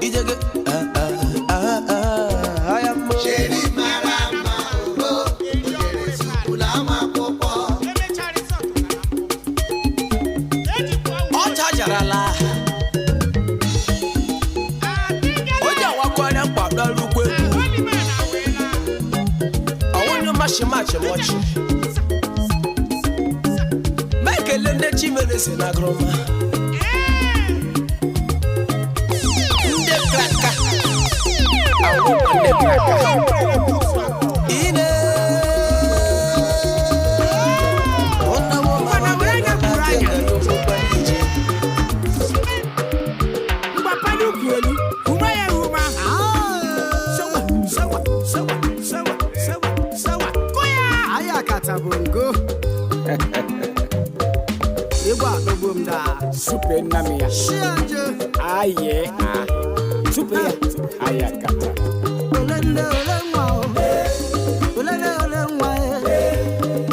ijege aya mma ọ chajarala onye awakwara mkpadọrụkwa egwu mochi. Mekele nde chimele si na groma. Nde kraka. Nde kraka. Ine. Super namia. Aye. Super. Ayakata. Olende olenwa. Olende olenwa.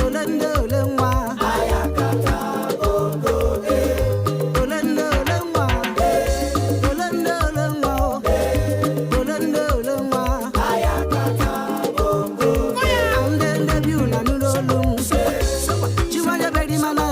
Olende olenwa. Ayakata bongo. Olende olenwa. Olende olenwa. Olende olenwa. Ayakata bongo. Andende biuna nulolum. Chiwanya bedi mana.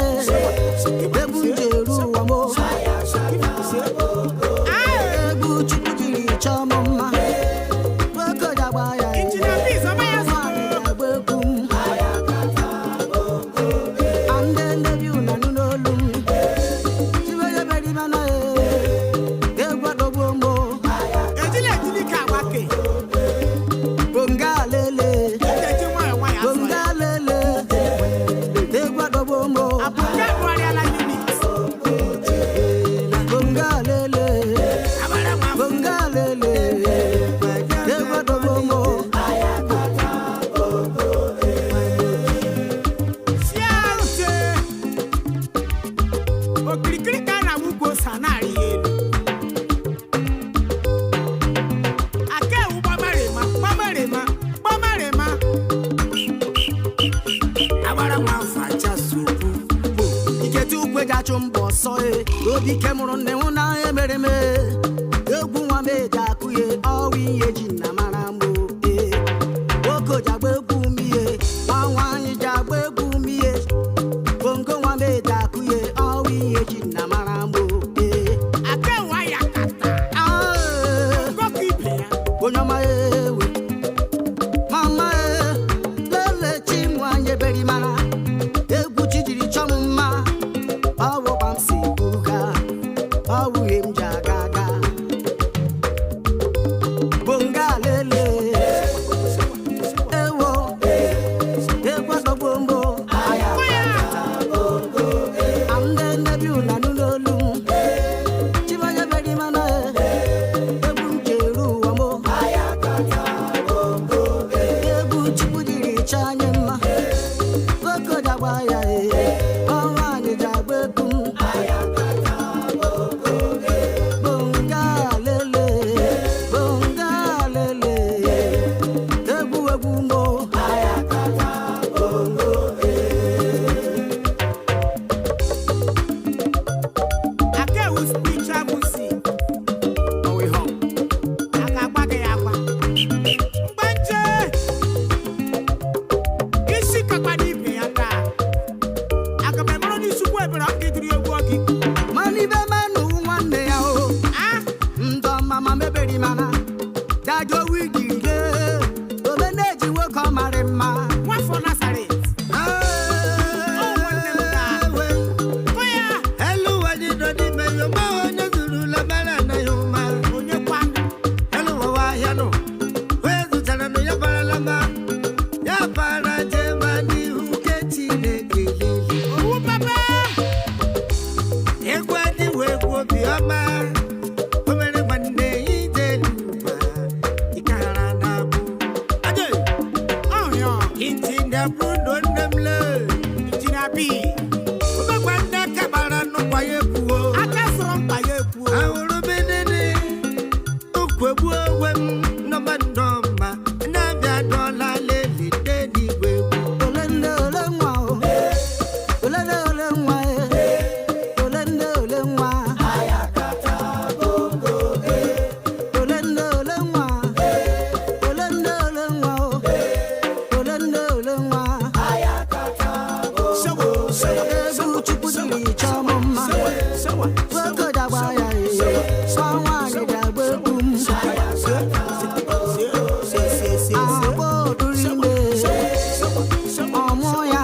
ọmụ ya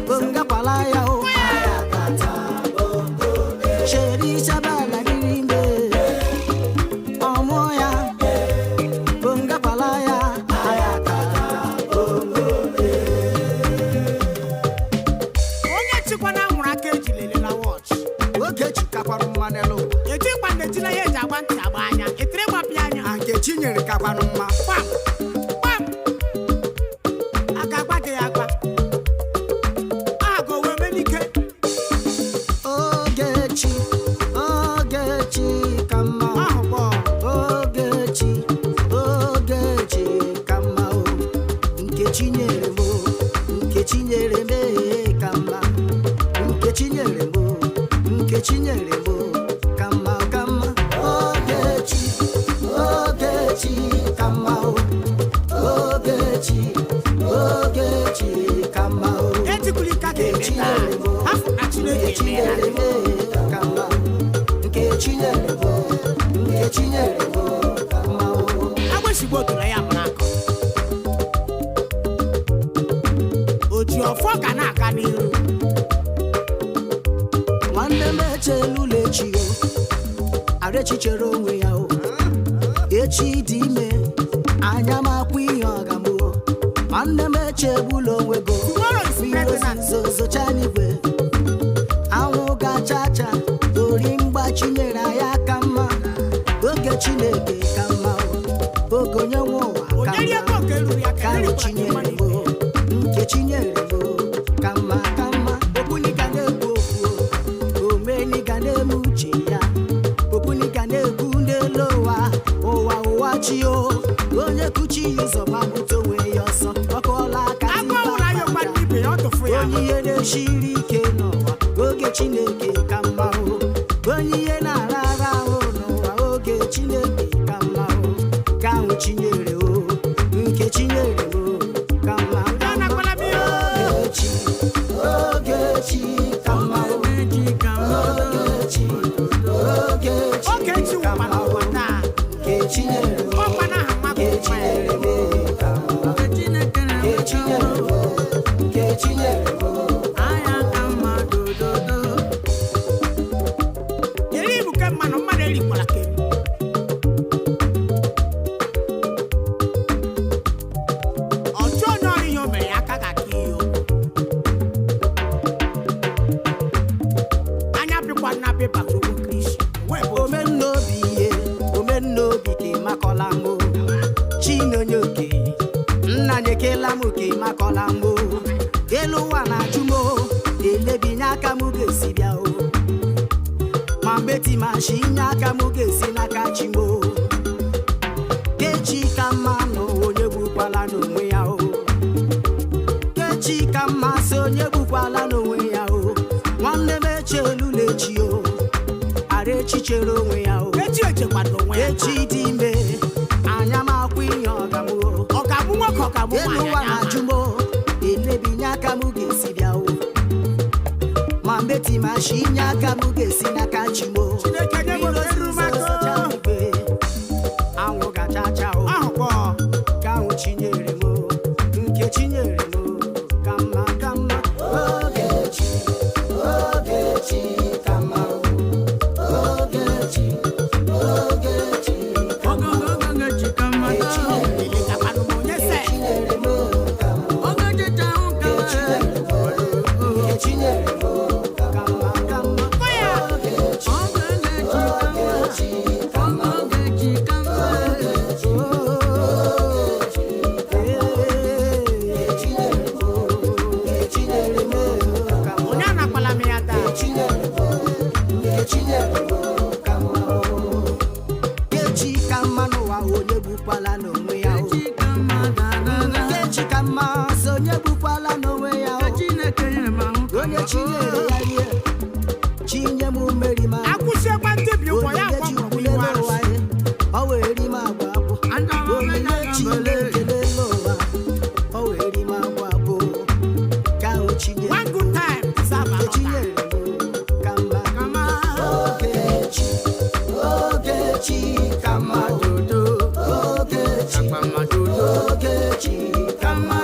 bonga kwala ya o sheri sabala rimbe ọmụ ya bonga kwala ya onye chikwana nwụrụ aka ejilele na watch oge chikakwara mmanelu ejikwa ndejila ya eji agba ntị agba anya etere gbapịa anya nke chinyere kakwanụ mma gbam gbam aka agba gị ya agba agụ wee menike Ogechi ka mma ahụ kpọ Ogechi ka mma o Nkechi nyere m o Nkechi nyere m ka mma Nkechi nyere m o Nkechi nyere m o ka mma ka mma Ogechi ka mma o Ogechi ka mma o etikuli ka ga-eme taa afọ na Chineke nyere m ka mma Nkechi nyere m ka mma o agbịsigbo otula ya mụrụ akọ oji ọfọ ga na-aga n'iru nwanne m echelula echi o Arechi chere onwe ya o echi dị ime anya m akwa ihe ọgamụ nwanne m echegbula onwe go Tomorrow is pregnant. zozocha n'igwe anwụ gachacha ori mgbachi nyere ya ka mma oge Chineke ka mma o oge onye nwe ụwa ka onyeri ego mma nke ruru ya ka ka erikwa chinyere mmadụ m Nkechi nyere m ka mma okpuni ga na-ekwu okwu omeni ga na-eme uche ya okpuni ga na-ekwu n'elu ụwa chi o onye kuchi ya ụzọ gbapụta onwe ya ọsọ ọkọọla aka agụ ọhụrụ anya ụgba ndị ibe ya ọ tụfu ya onye ihe na-eshiri ike n'ụwa oge Chineke ka mma o onye ihe na-ara ahụ n'ụwa oge Chineke ka mma o ka ahụ chinyere o nke chinyere o ka mma ya nakwala m ihe Ogechi ka mma o Ogechi oge echi ka mma nwụkwana o ụwa taa nke chinyere o ọkwana aha mmadụ nke chinyere o ka mma nke chinyere o nke chinyere o eri ibu ke mmanụ erikwala ke ọjọ onye ọrụ ihe o mere ya aka ga-aka ihe o anya pịkwa na pepa ogbo kristi wee bụ omennobi ka ịmakọla mbụ Chinonye oke nna nyekela m ka ịmakọla mbụ elu ụwa na-ajụ m elebinye aka m ga-esi bịa o ma mgbe timashi inye aka m ga-esi n'aka chi m kechi ka mma nọ onye gbukwala n'onwe ya o kechi ka mma sị onye gbukwala n'onwe ya o nwanne m echelula echi o Arechi chere onwe ya o echi echekwado onwe ya echi dị ime anya m akwa ihe ọgamụ ọ ga-abụ nwoke ọ ga-abụ elu nwaanyị ụwa anya na-ajụ m elebinye aka m ga-esi bịa o ma mgbe timashi inye aka m ga-esi n'aka chi m Chineke nye m ohere rumaka. anwụ gachacha o ahụ kpọ ka ahụ chinyere m nke chinyere m ka mma Ogechi ka mma Ogechi ka mma elekakwanụ m onye se chinyere m ka mma chinyere m ka mma kpọ ya Ogechi ka mma onye anakwala m ya taa Kechi ka mma n'ụwa onye gbukwala n'onwe ya o Kechi ka mma sị onye gbukwala n'onwe ya o onye chinyere ya rie chinye m mmeri ma akwụsiekwa ndị bi ụgbọ ya onyinye gwakọrọ m chikwule iwe n'ụwa arụsị ya o wee ri m agwa abụ onyinye chile ekele n'ụwa o wee ri m agwa abụ ka ahụ chinyere one good time deserve another. chinyere ka mma Ogechi ka mma Ogechi ka mma Ogechi ka mma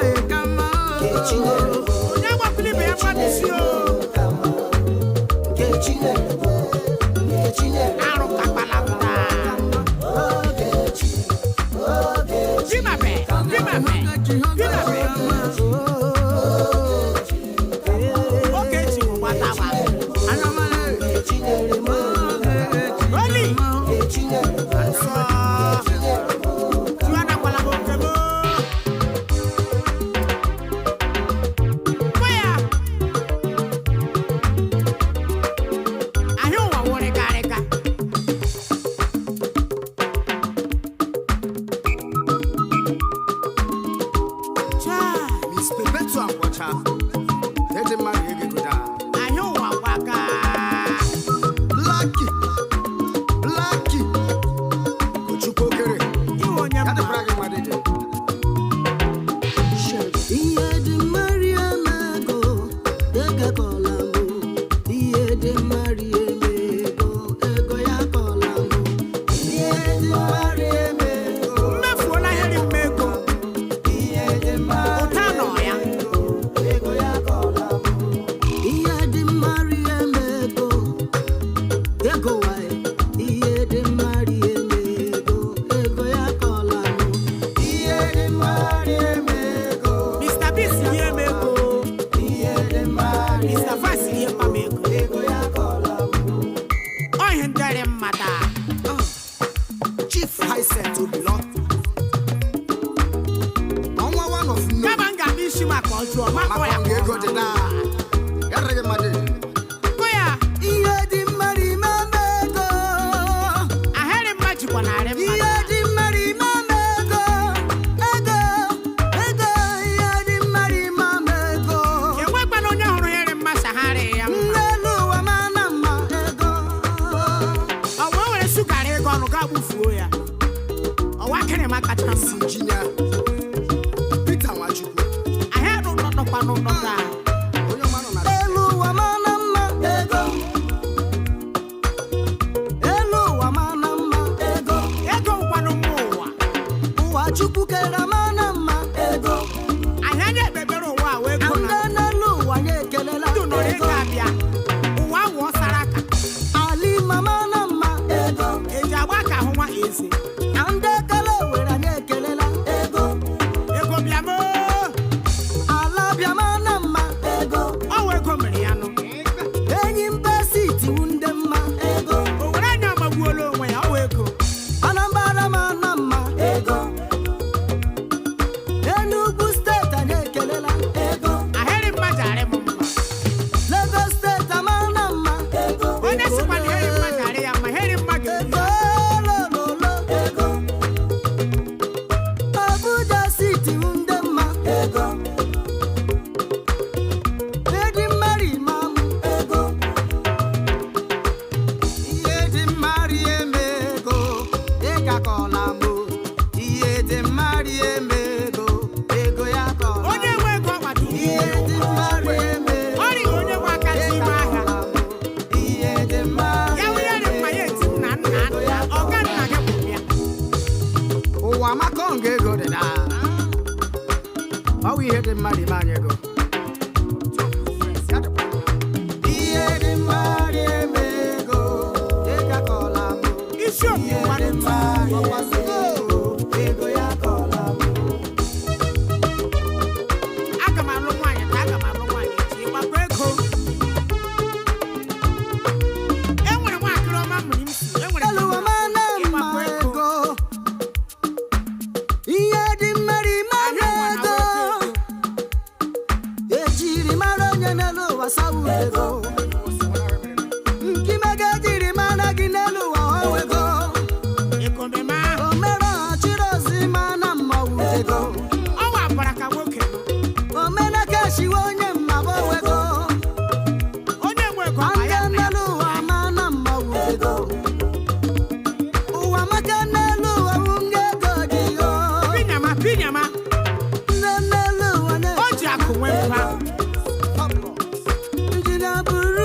Buru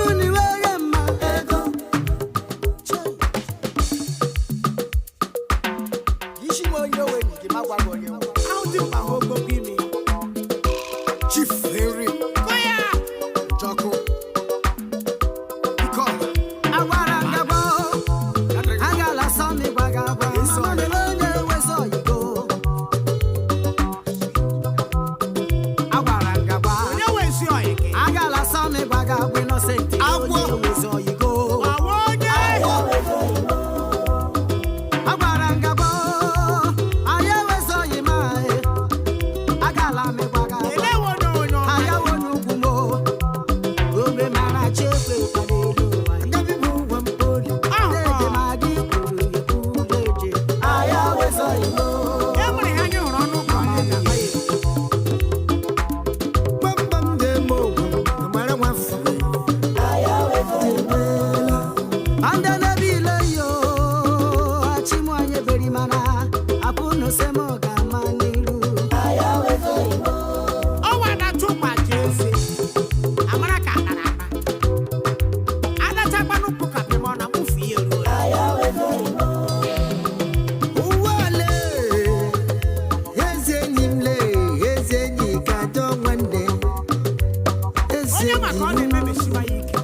onye maka ọ na-emebe shiba ya ike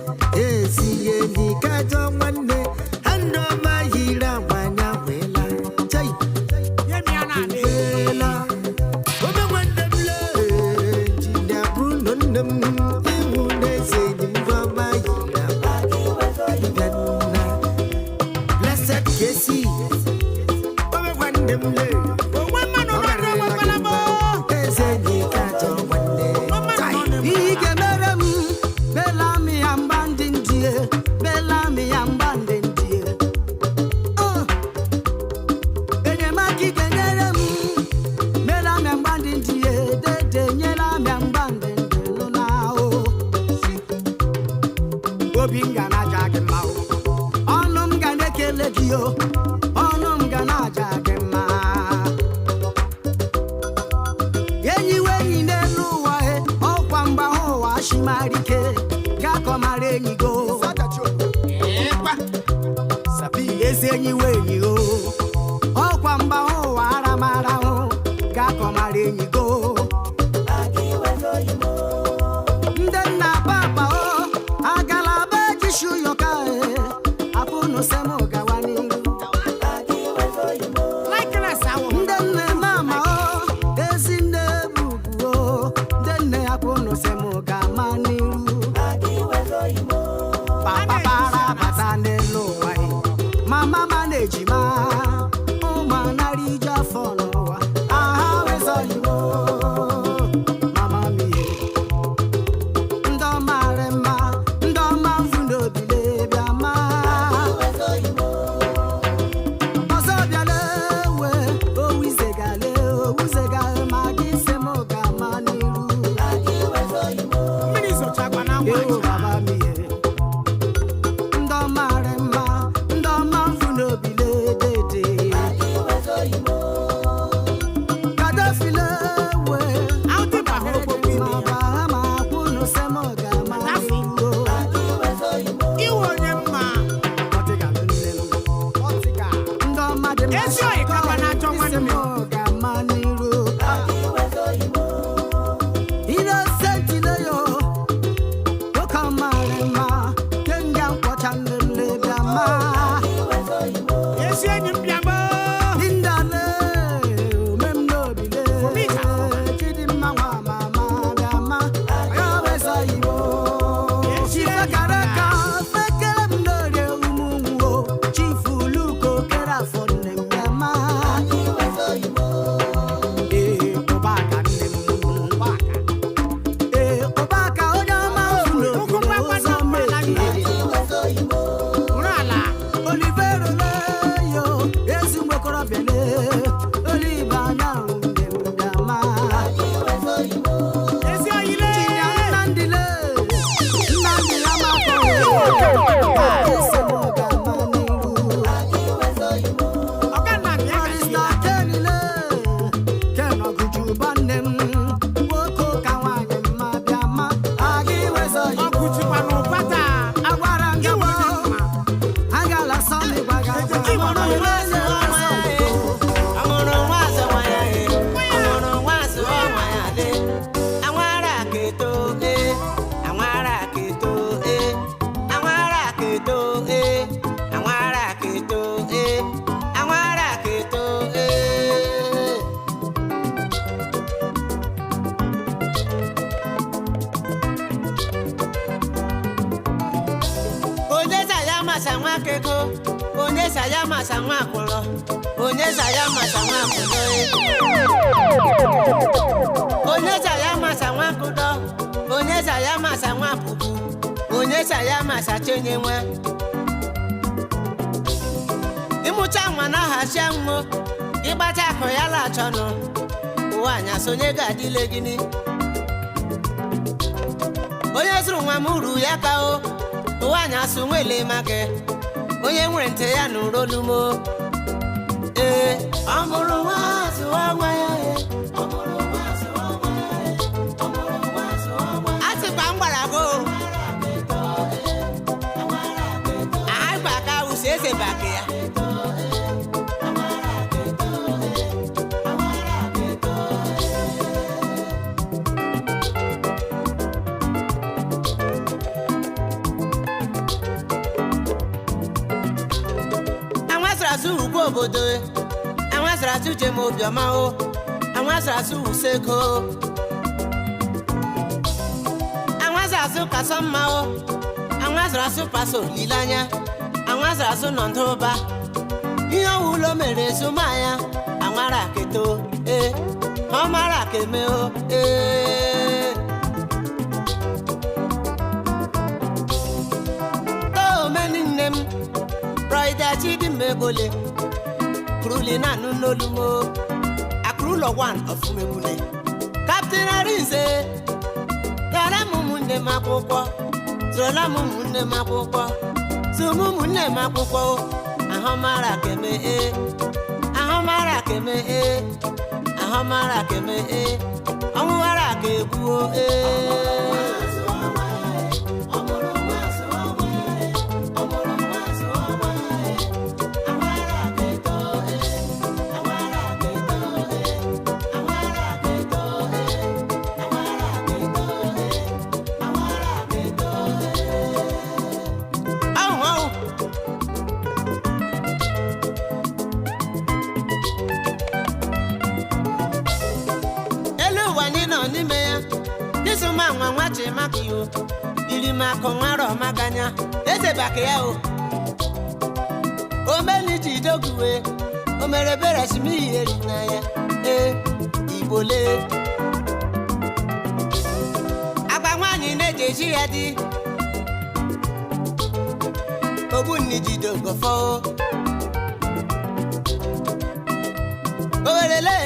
ezi enyi kajọ nwanne andọ ma yiri agbanya wela chai nye m ya na-ala wela ome nwanne m lee jinia bruno nne m iwu n'eze enyi m ọma yiri agbanya blessed kesi ome nwanne m lee onwe mmanụ mmadụ enwekwala m eze enyi kajọ nwanne Ike mere m belami ya mbandi ndie belami ya mbandi ndie enyemaka ike nyere m belami ya mbandi ndie dede nyere m ya mbandi ndie nụ na o obi m ga na-aja gị mma o ọnụ m ga na-ekele gị o ọnụ m ga na-aja gị mma enyiwe enyi n'elu ụwa ọkwa mgba ụwa shimarike gakọmara enyi go eze enyiwe enyi o ọkwa mgba ụwa aramara hụ gakọmara enyi go ndị nna papa o agalaba jishu yoka apụnụ sem gawa n'iru likeness awụ ndị nne mama o ezi nne bubu o ndị nne apụnụ sem gama n'iru papa para bata n'elu ụwa mama ma na-ejima ụmụ anara ije afọ n'ụwa aha wezọghịmo mama mie ndị ọma rị mma ndị ọma mfu n'obile bịa ma ọzọ bịala ewe owuzegale ma gị se m gama n'iru mmiri zochakwa na nwa ewu baba mie ndị ọma rị mma ndị ọma mfu n'obile dede kadafile ewe Aụtị ba hụrụ okpokpo ibe ya. ma kwunu se m gama n'iru iwe onye mma ọtịgalụ nne m ndị ọma dị mma ezi oyi kakwa na-achọ nwanne m gama n'iru Innocent Ileyo, oke ọmara mma, kenga nkwọcha nlele bịa ma. ezi enyi m bịa Indale, omem n'obile, Chidimma nwa mama bịa ma. Ya weza Igbo, Chifekara ka fekere m n'orie ụmụ nwo, Chifu Luko kere afọ nne m bịa ma. Ụbaka nne m, ụbaka onye ọma ụlọ Ụkwụ mgbakwa dị mma na nna. bụrụ ala Olivero leyo ezi nwekorobịa le olive anyanwụ nne m bịama ezi oyile Chinya Nnamdi le Nnamdi amakọ ese m gama n'iru ọga nna m ya Barista Ken le Ken Ọgụjuba nne m nwoke ụka nwaanyị mma bịama aga iwezọ Igbo ọkụchikwa n'ụbata agwara m gị iwe onye gboo mma agala sọmi gbaga Ejike Igbo nọ n'ụlọ eze Amụrụ nwa azụ nwa ya amụrụ nwa azụ nwa ya dị anwara keto anwara keto anwara keto anwara keto anwara keto onye saya masa nwa keko onye saya masa nwa akwụlọ onye saya masa nwa akwụlọ onye saya masa nwa kụdọ onye saya masa nwa pupu onye saya masa chenye nwa ịmụcha nwa na hasia nwo ịgbata akụ ya lachọnụ ụwa anya sonye ga-adịle gịnị onye zụrụ nwa m uru ya ka o ụwa anya asụ nwele maka onye nwere ntị ya nụrụ olumo ee ọ mụrụ nwa zụwa nwa ya a sịkwa m gwara gị anyị gwa ka usi eze baka ya Anwasrasu ugbo obodo Anwasrasu jem obiọma o Anwasrasu useko Anwasrasu kasọmma o Anwasrasu paso lilanya Anwasrasu nọ ndụba ihe ọwụlọ mere sumaya Anwara keto ọ mara keme o to meni nnem Roida chidi mebole Kruli na nunolumo Akrulo one of mebule Captain Arinze Yara mumunde makwụkwọ Zola mumunde makwụkwọ Sumumunde makwụkwọ Ahomara keme Ahomara keme Ahomara keme Ọmụwara kebuo Nwachi makio iri mako nwaro maganya eze bakya o omeli jidoguwe omerebere simi eri na ya ibole agbanwani nejeji ya di obunni jidogofo orele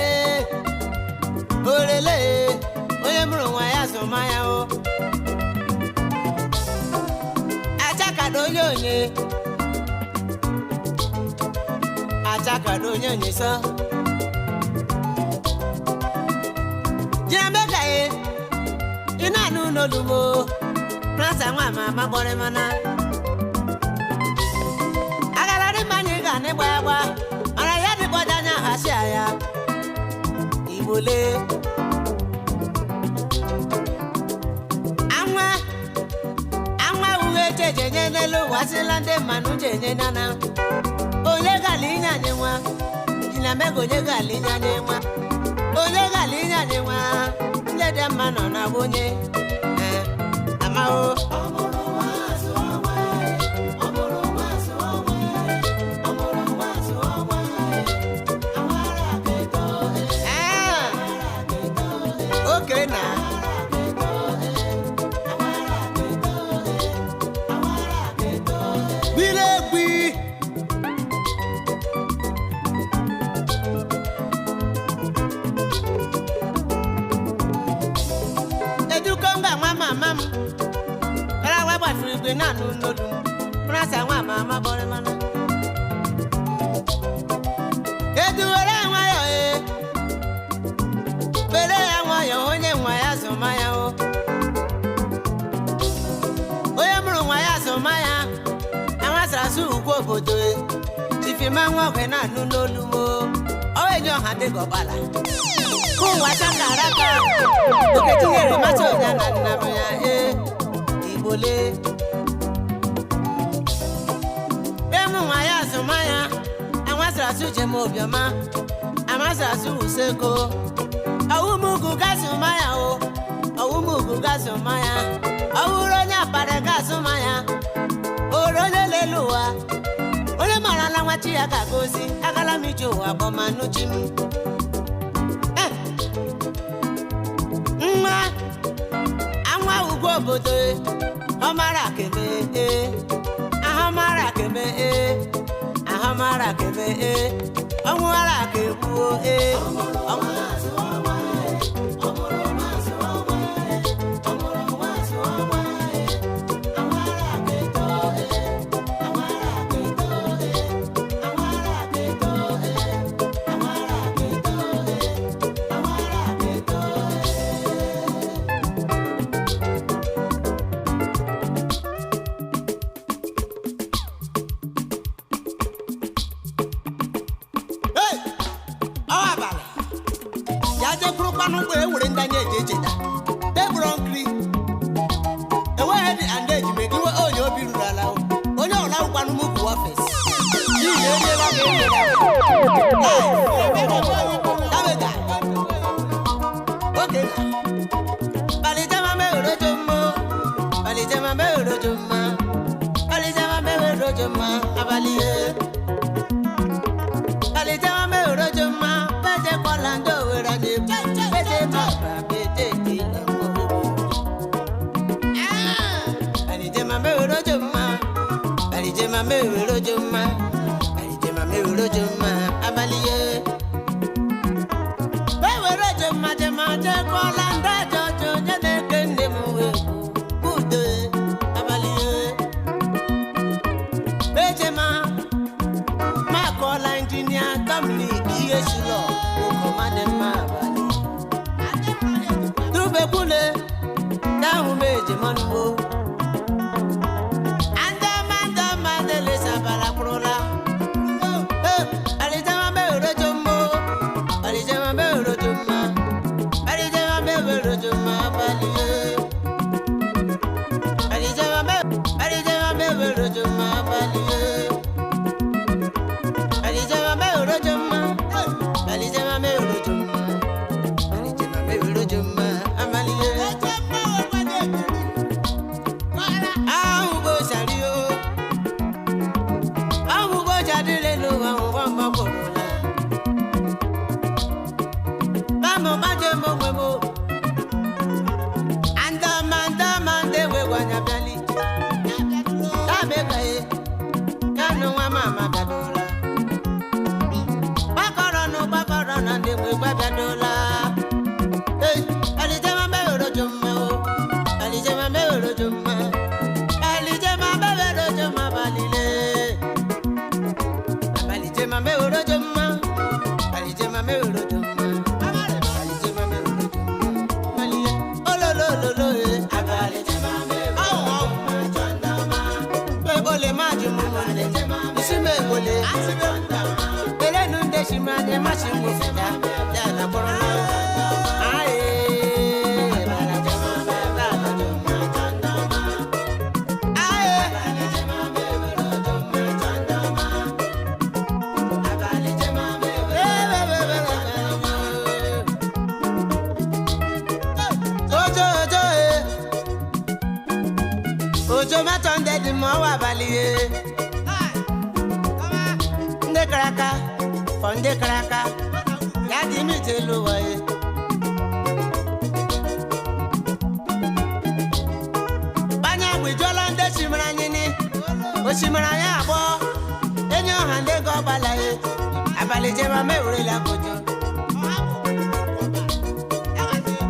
onye mụrụ nwa ya zụmaya o achakado onye so jirambekaye ina anụ n'olumo prasa nwa mama gbọrọ mana agararị mmanya ga n'ịgba agba mara ya dịkpọja anya hasi ya igbole jenye nelu wasilande manu jenye nana onye galinya nyewa ina mego onye galinya nyewa onye galinya nyewa lede mano na bonye amao okay na na nunolu prasa nwa mama bore mana eduwere nwa yo bere ya nwa yo onye nwa ya zụmaya o onye mụrụ nwa ya zụmaya Anwasrasu ugbo obodo chifima nwa okwe na nunolu mo owenyo ha degobala kunwa chakaraka oketinyere macho ya na nnabu ya ibole Anwasrasu jem obiọma Anwasrasu useko awumugu gasumaya o awumugu gasumaya awuro onye apare gasumaya oronye leluwa onye mara na nwachi ya gagozi agala miji ụwa bọmanuchi m anwa ugwu obodo ọmara keme ahọmara keme Ahamara kebe ọmụara kebuo Alijema mero juma, alijema mero juma, abaliye. Alijema mero juma, bete kolando werane, bete maba, bete kilango. Alijema mero juma, alijema mero juma, alijema mero juma, abaliye. Mero juma, juma, juma, kolando jojo, jene kende muwe. Ojo matonde di mo wa baliye. Nde kraka, fonde kraka. Ya di mi te lo wa ye. Banya gbe jolande simra nyini. O simra ya abo. Enyo hande go balaye. Abalije ma mewure la kojo.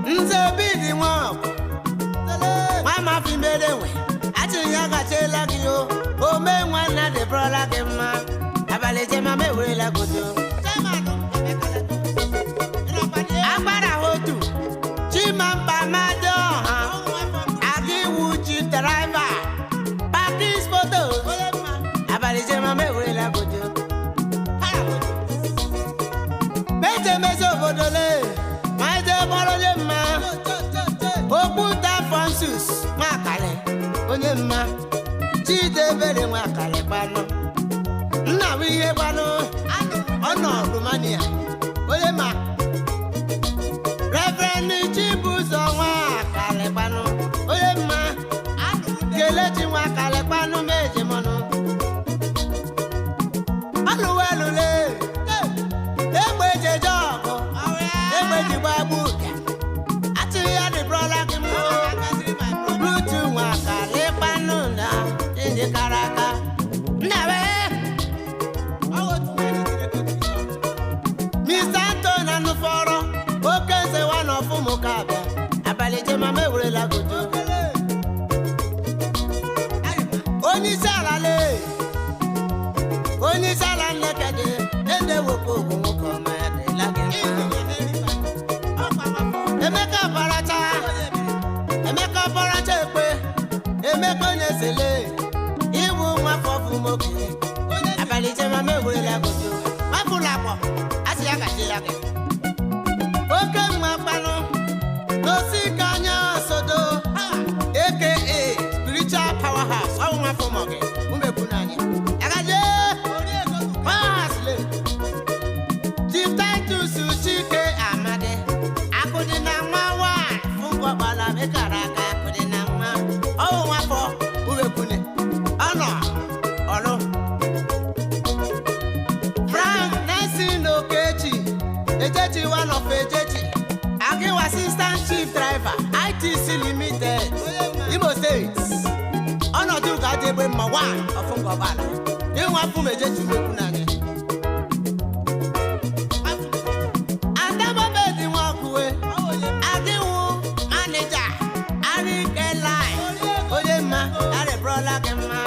Nze bi di won. Mama fi mere we. Yaga chela kiyo, o me wana de brola kema. Abale jema me wure la gojo. Agbara hotu, chimamba mado ha. Agi wuchi driver, parking photo. Abale jema me wure la gojo. Bete mezo bodole, maje borole ma. Okuta Francis, makale. Onye mma Chidebere nwa akale pano nna wi ihe pano ono Romania onye ma Reverend Chibuzo nwa akale pano onye mma Kelechi nwa akale pano meje mono aluwelule egbe jejogo egbe jigbabu ati ya di brother ki mo Bluetooth nwa akale Inde karaka Nawe Mr. Anton Anuforo Okense wana ofumu kabia Abalije mame ure la gojo Oni sala nekede Ende woko woko mayade lage Emeka Baracha ekwe Emeka Nyesele Iwu nwa fofu moke Abalije mame ure la gojo Mafulapo Asi ya kashi yake Oke mwa pano Nosi kanya sodo A.K.A. Spiritual Powerhouse Awu nwa fofu moke Umbe kunanye Agaje Masle Chief Titus Chike Amade Akudi na mwa wa Fungwa bala mekaraka Akudi na mwa Awu nwa wait. Ọnọdụ ga-adị egbe mma wa ọfụ ngọbala. Ịnwa afụ meje chukwu ekwu na gị. Adamabedi nwakwuwe. Adịwụ manija. Arike lai. Onye mma, arịbụrụla gị mma.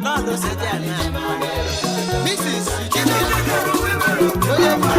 Lọdụ site ala. Mrs. Onye mma.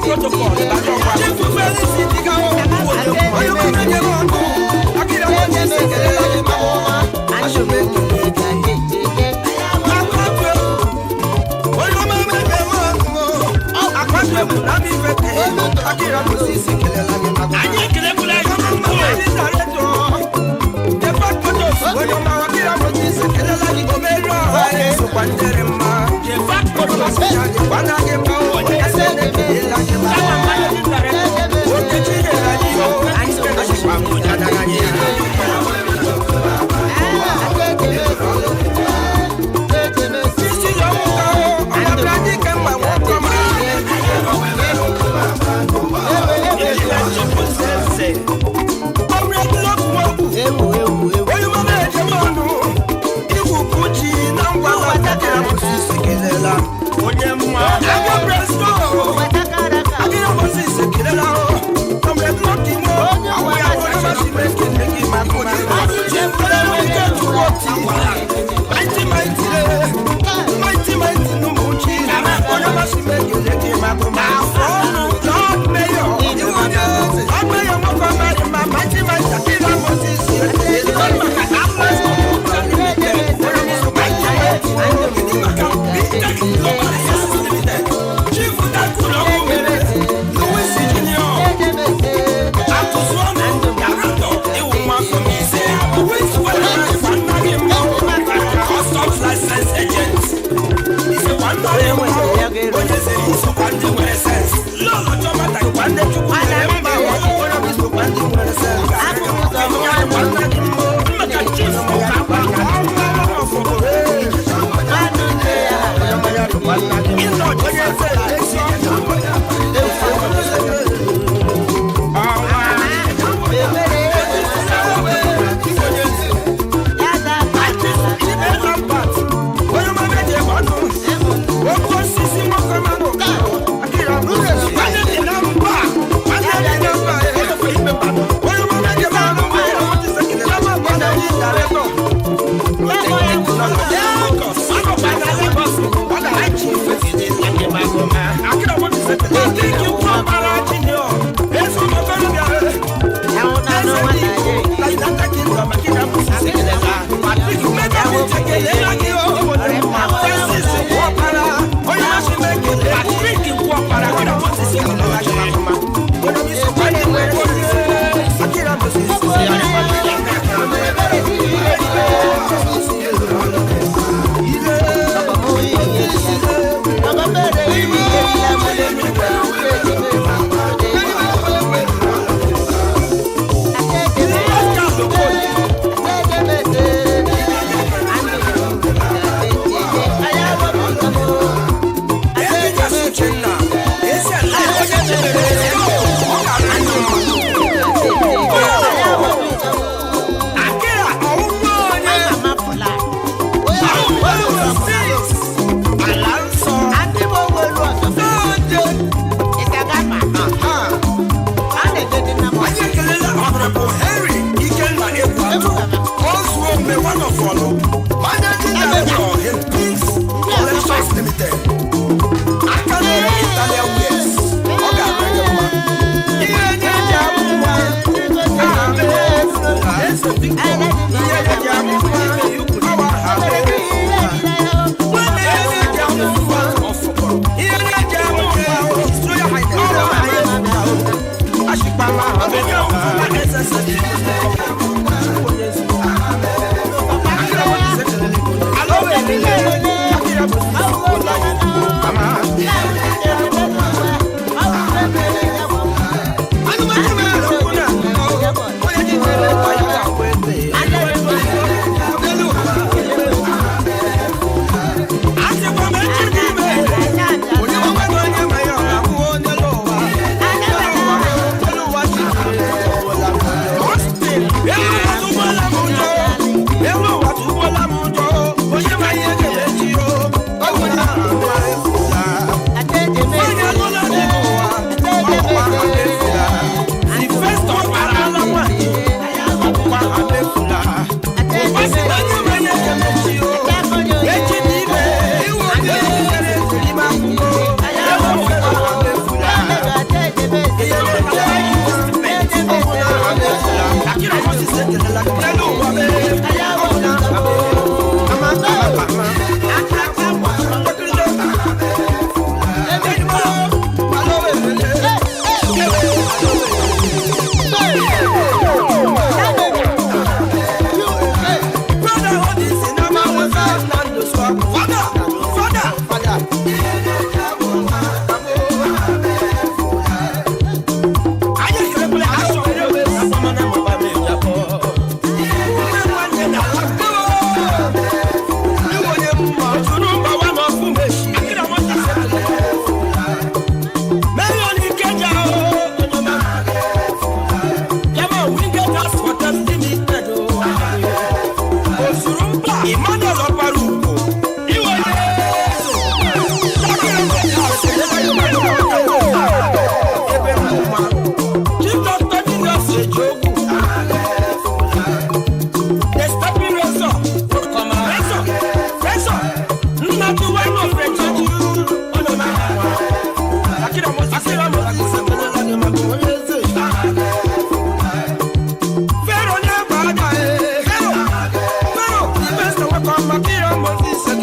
Protocol,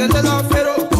get along.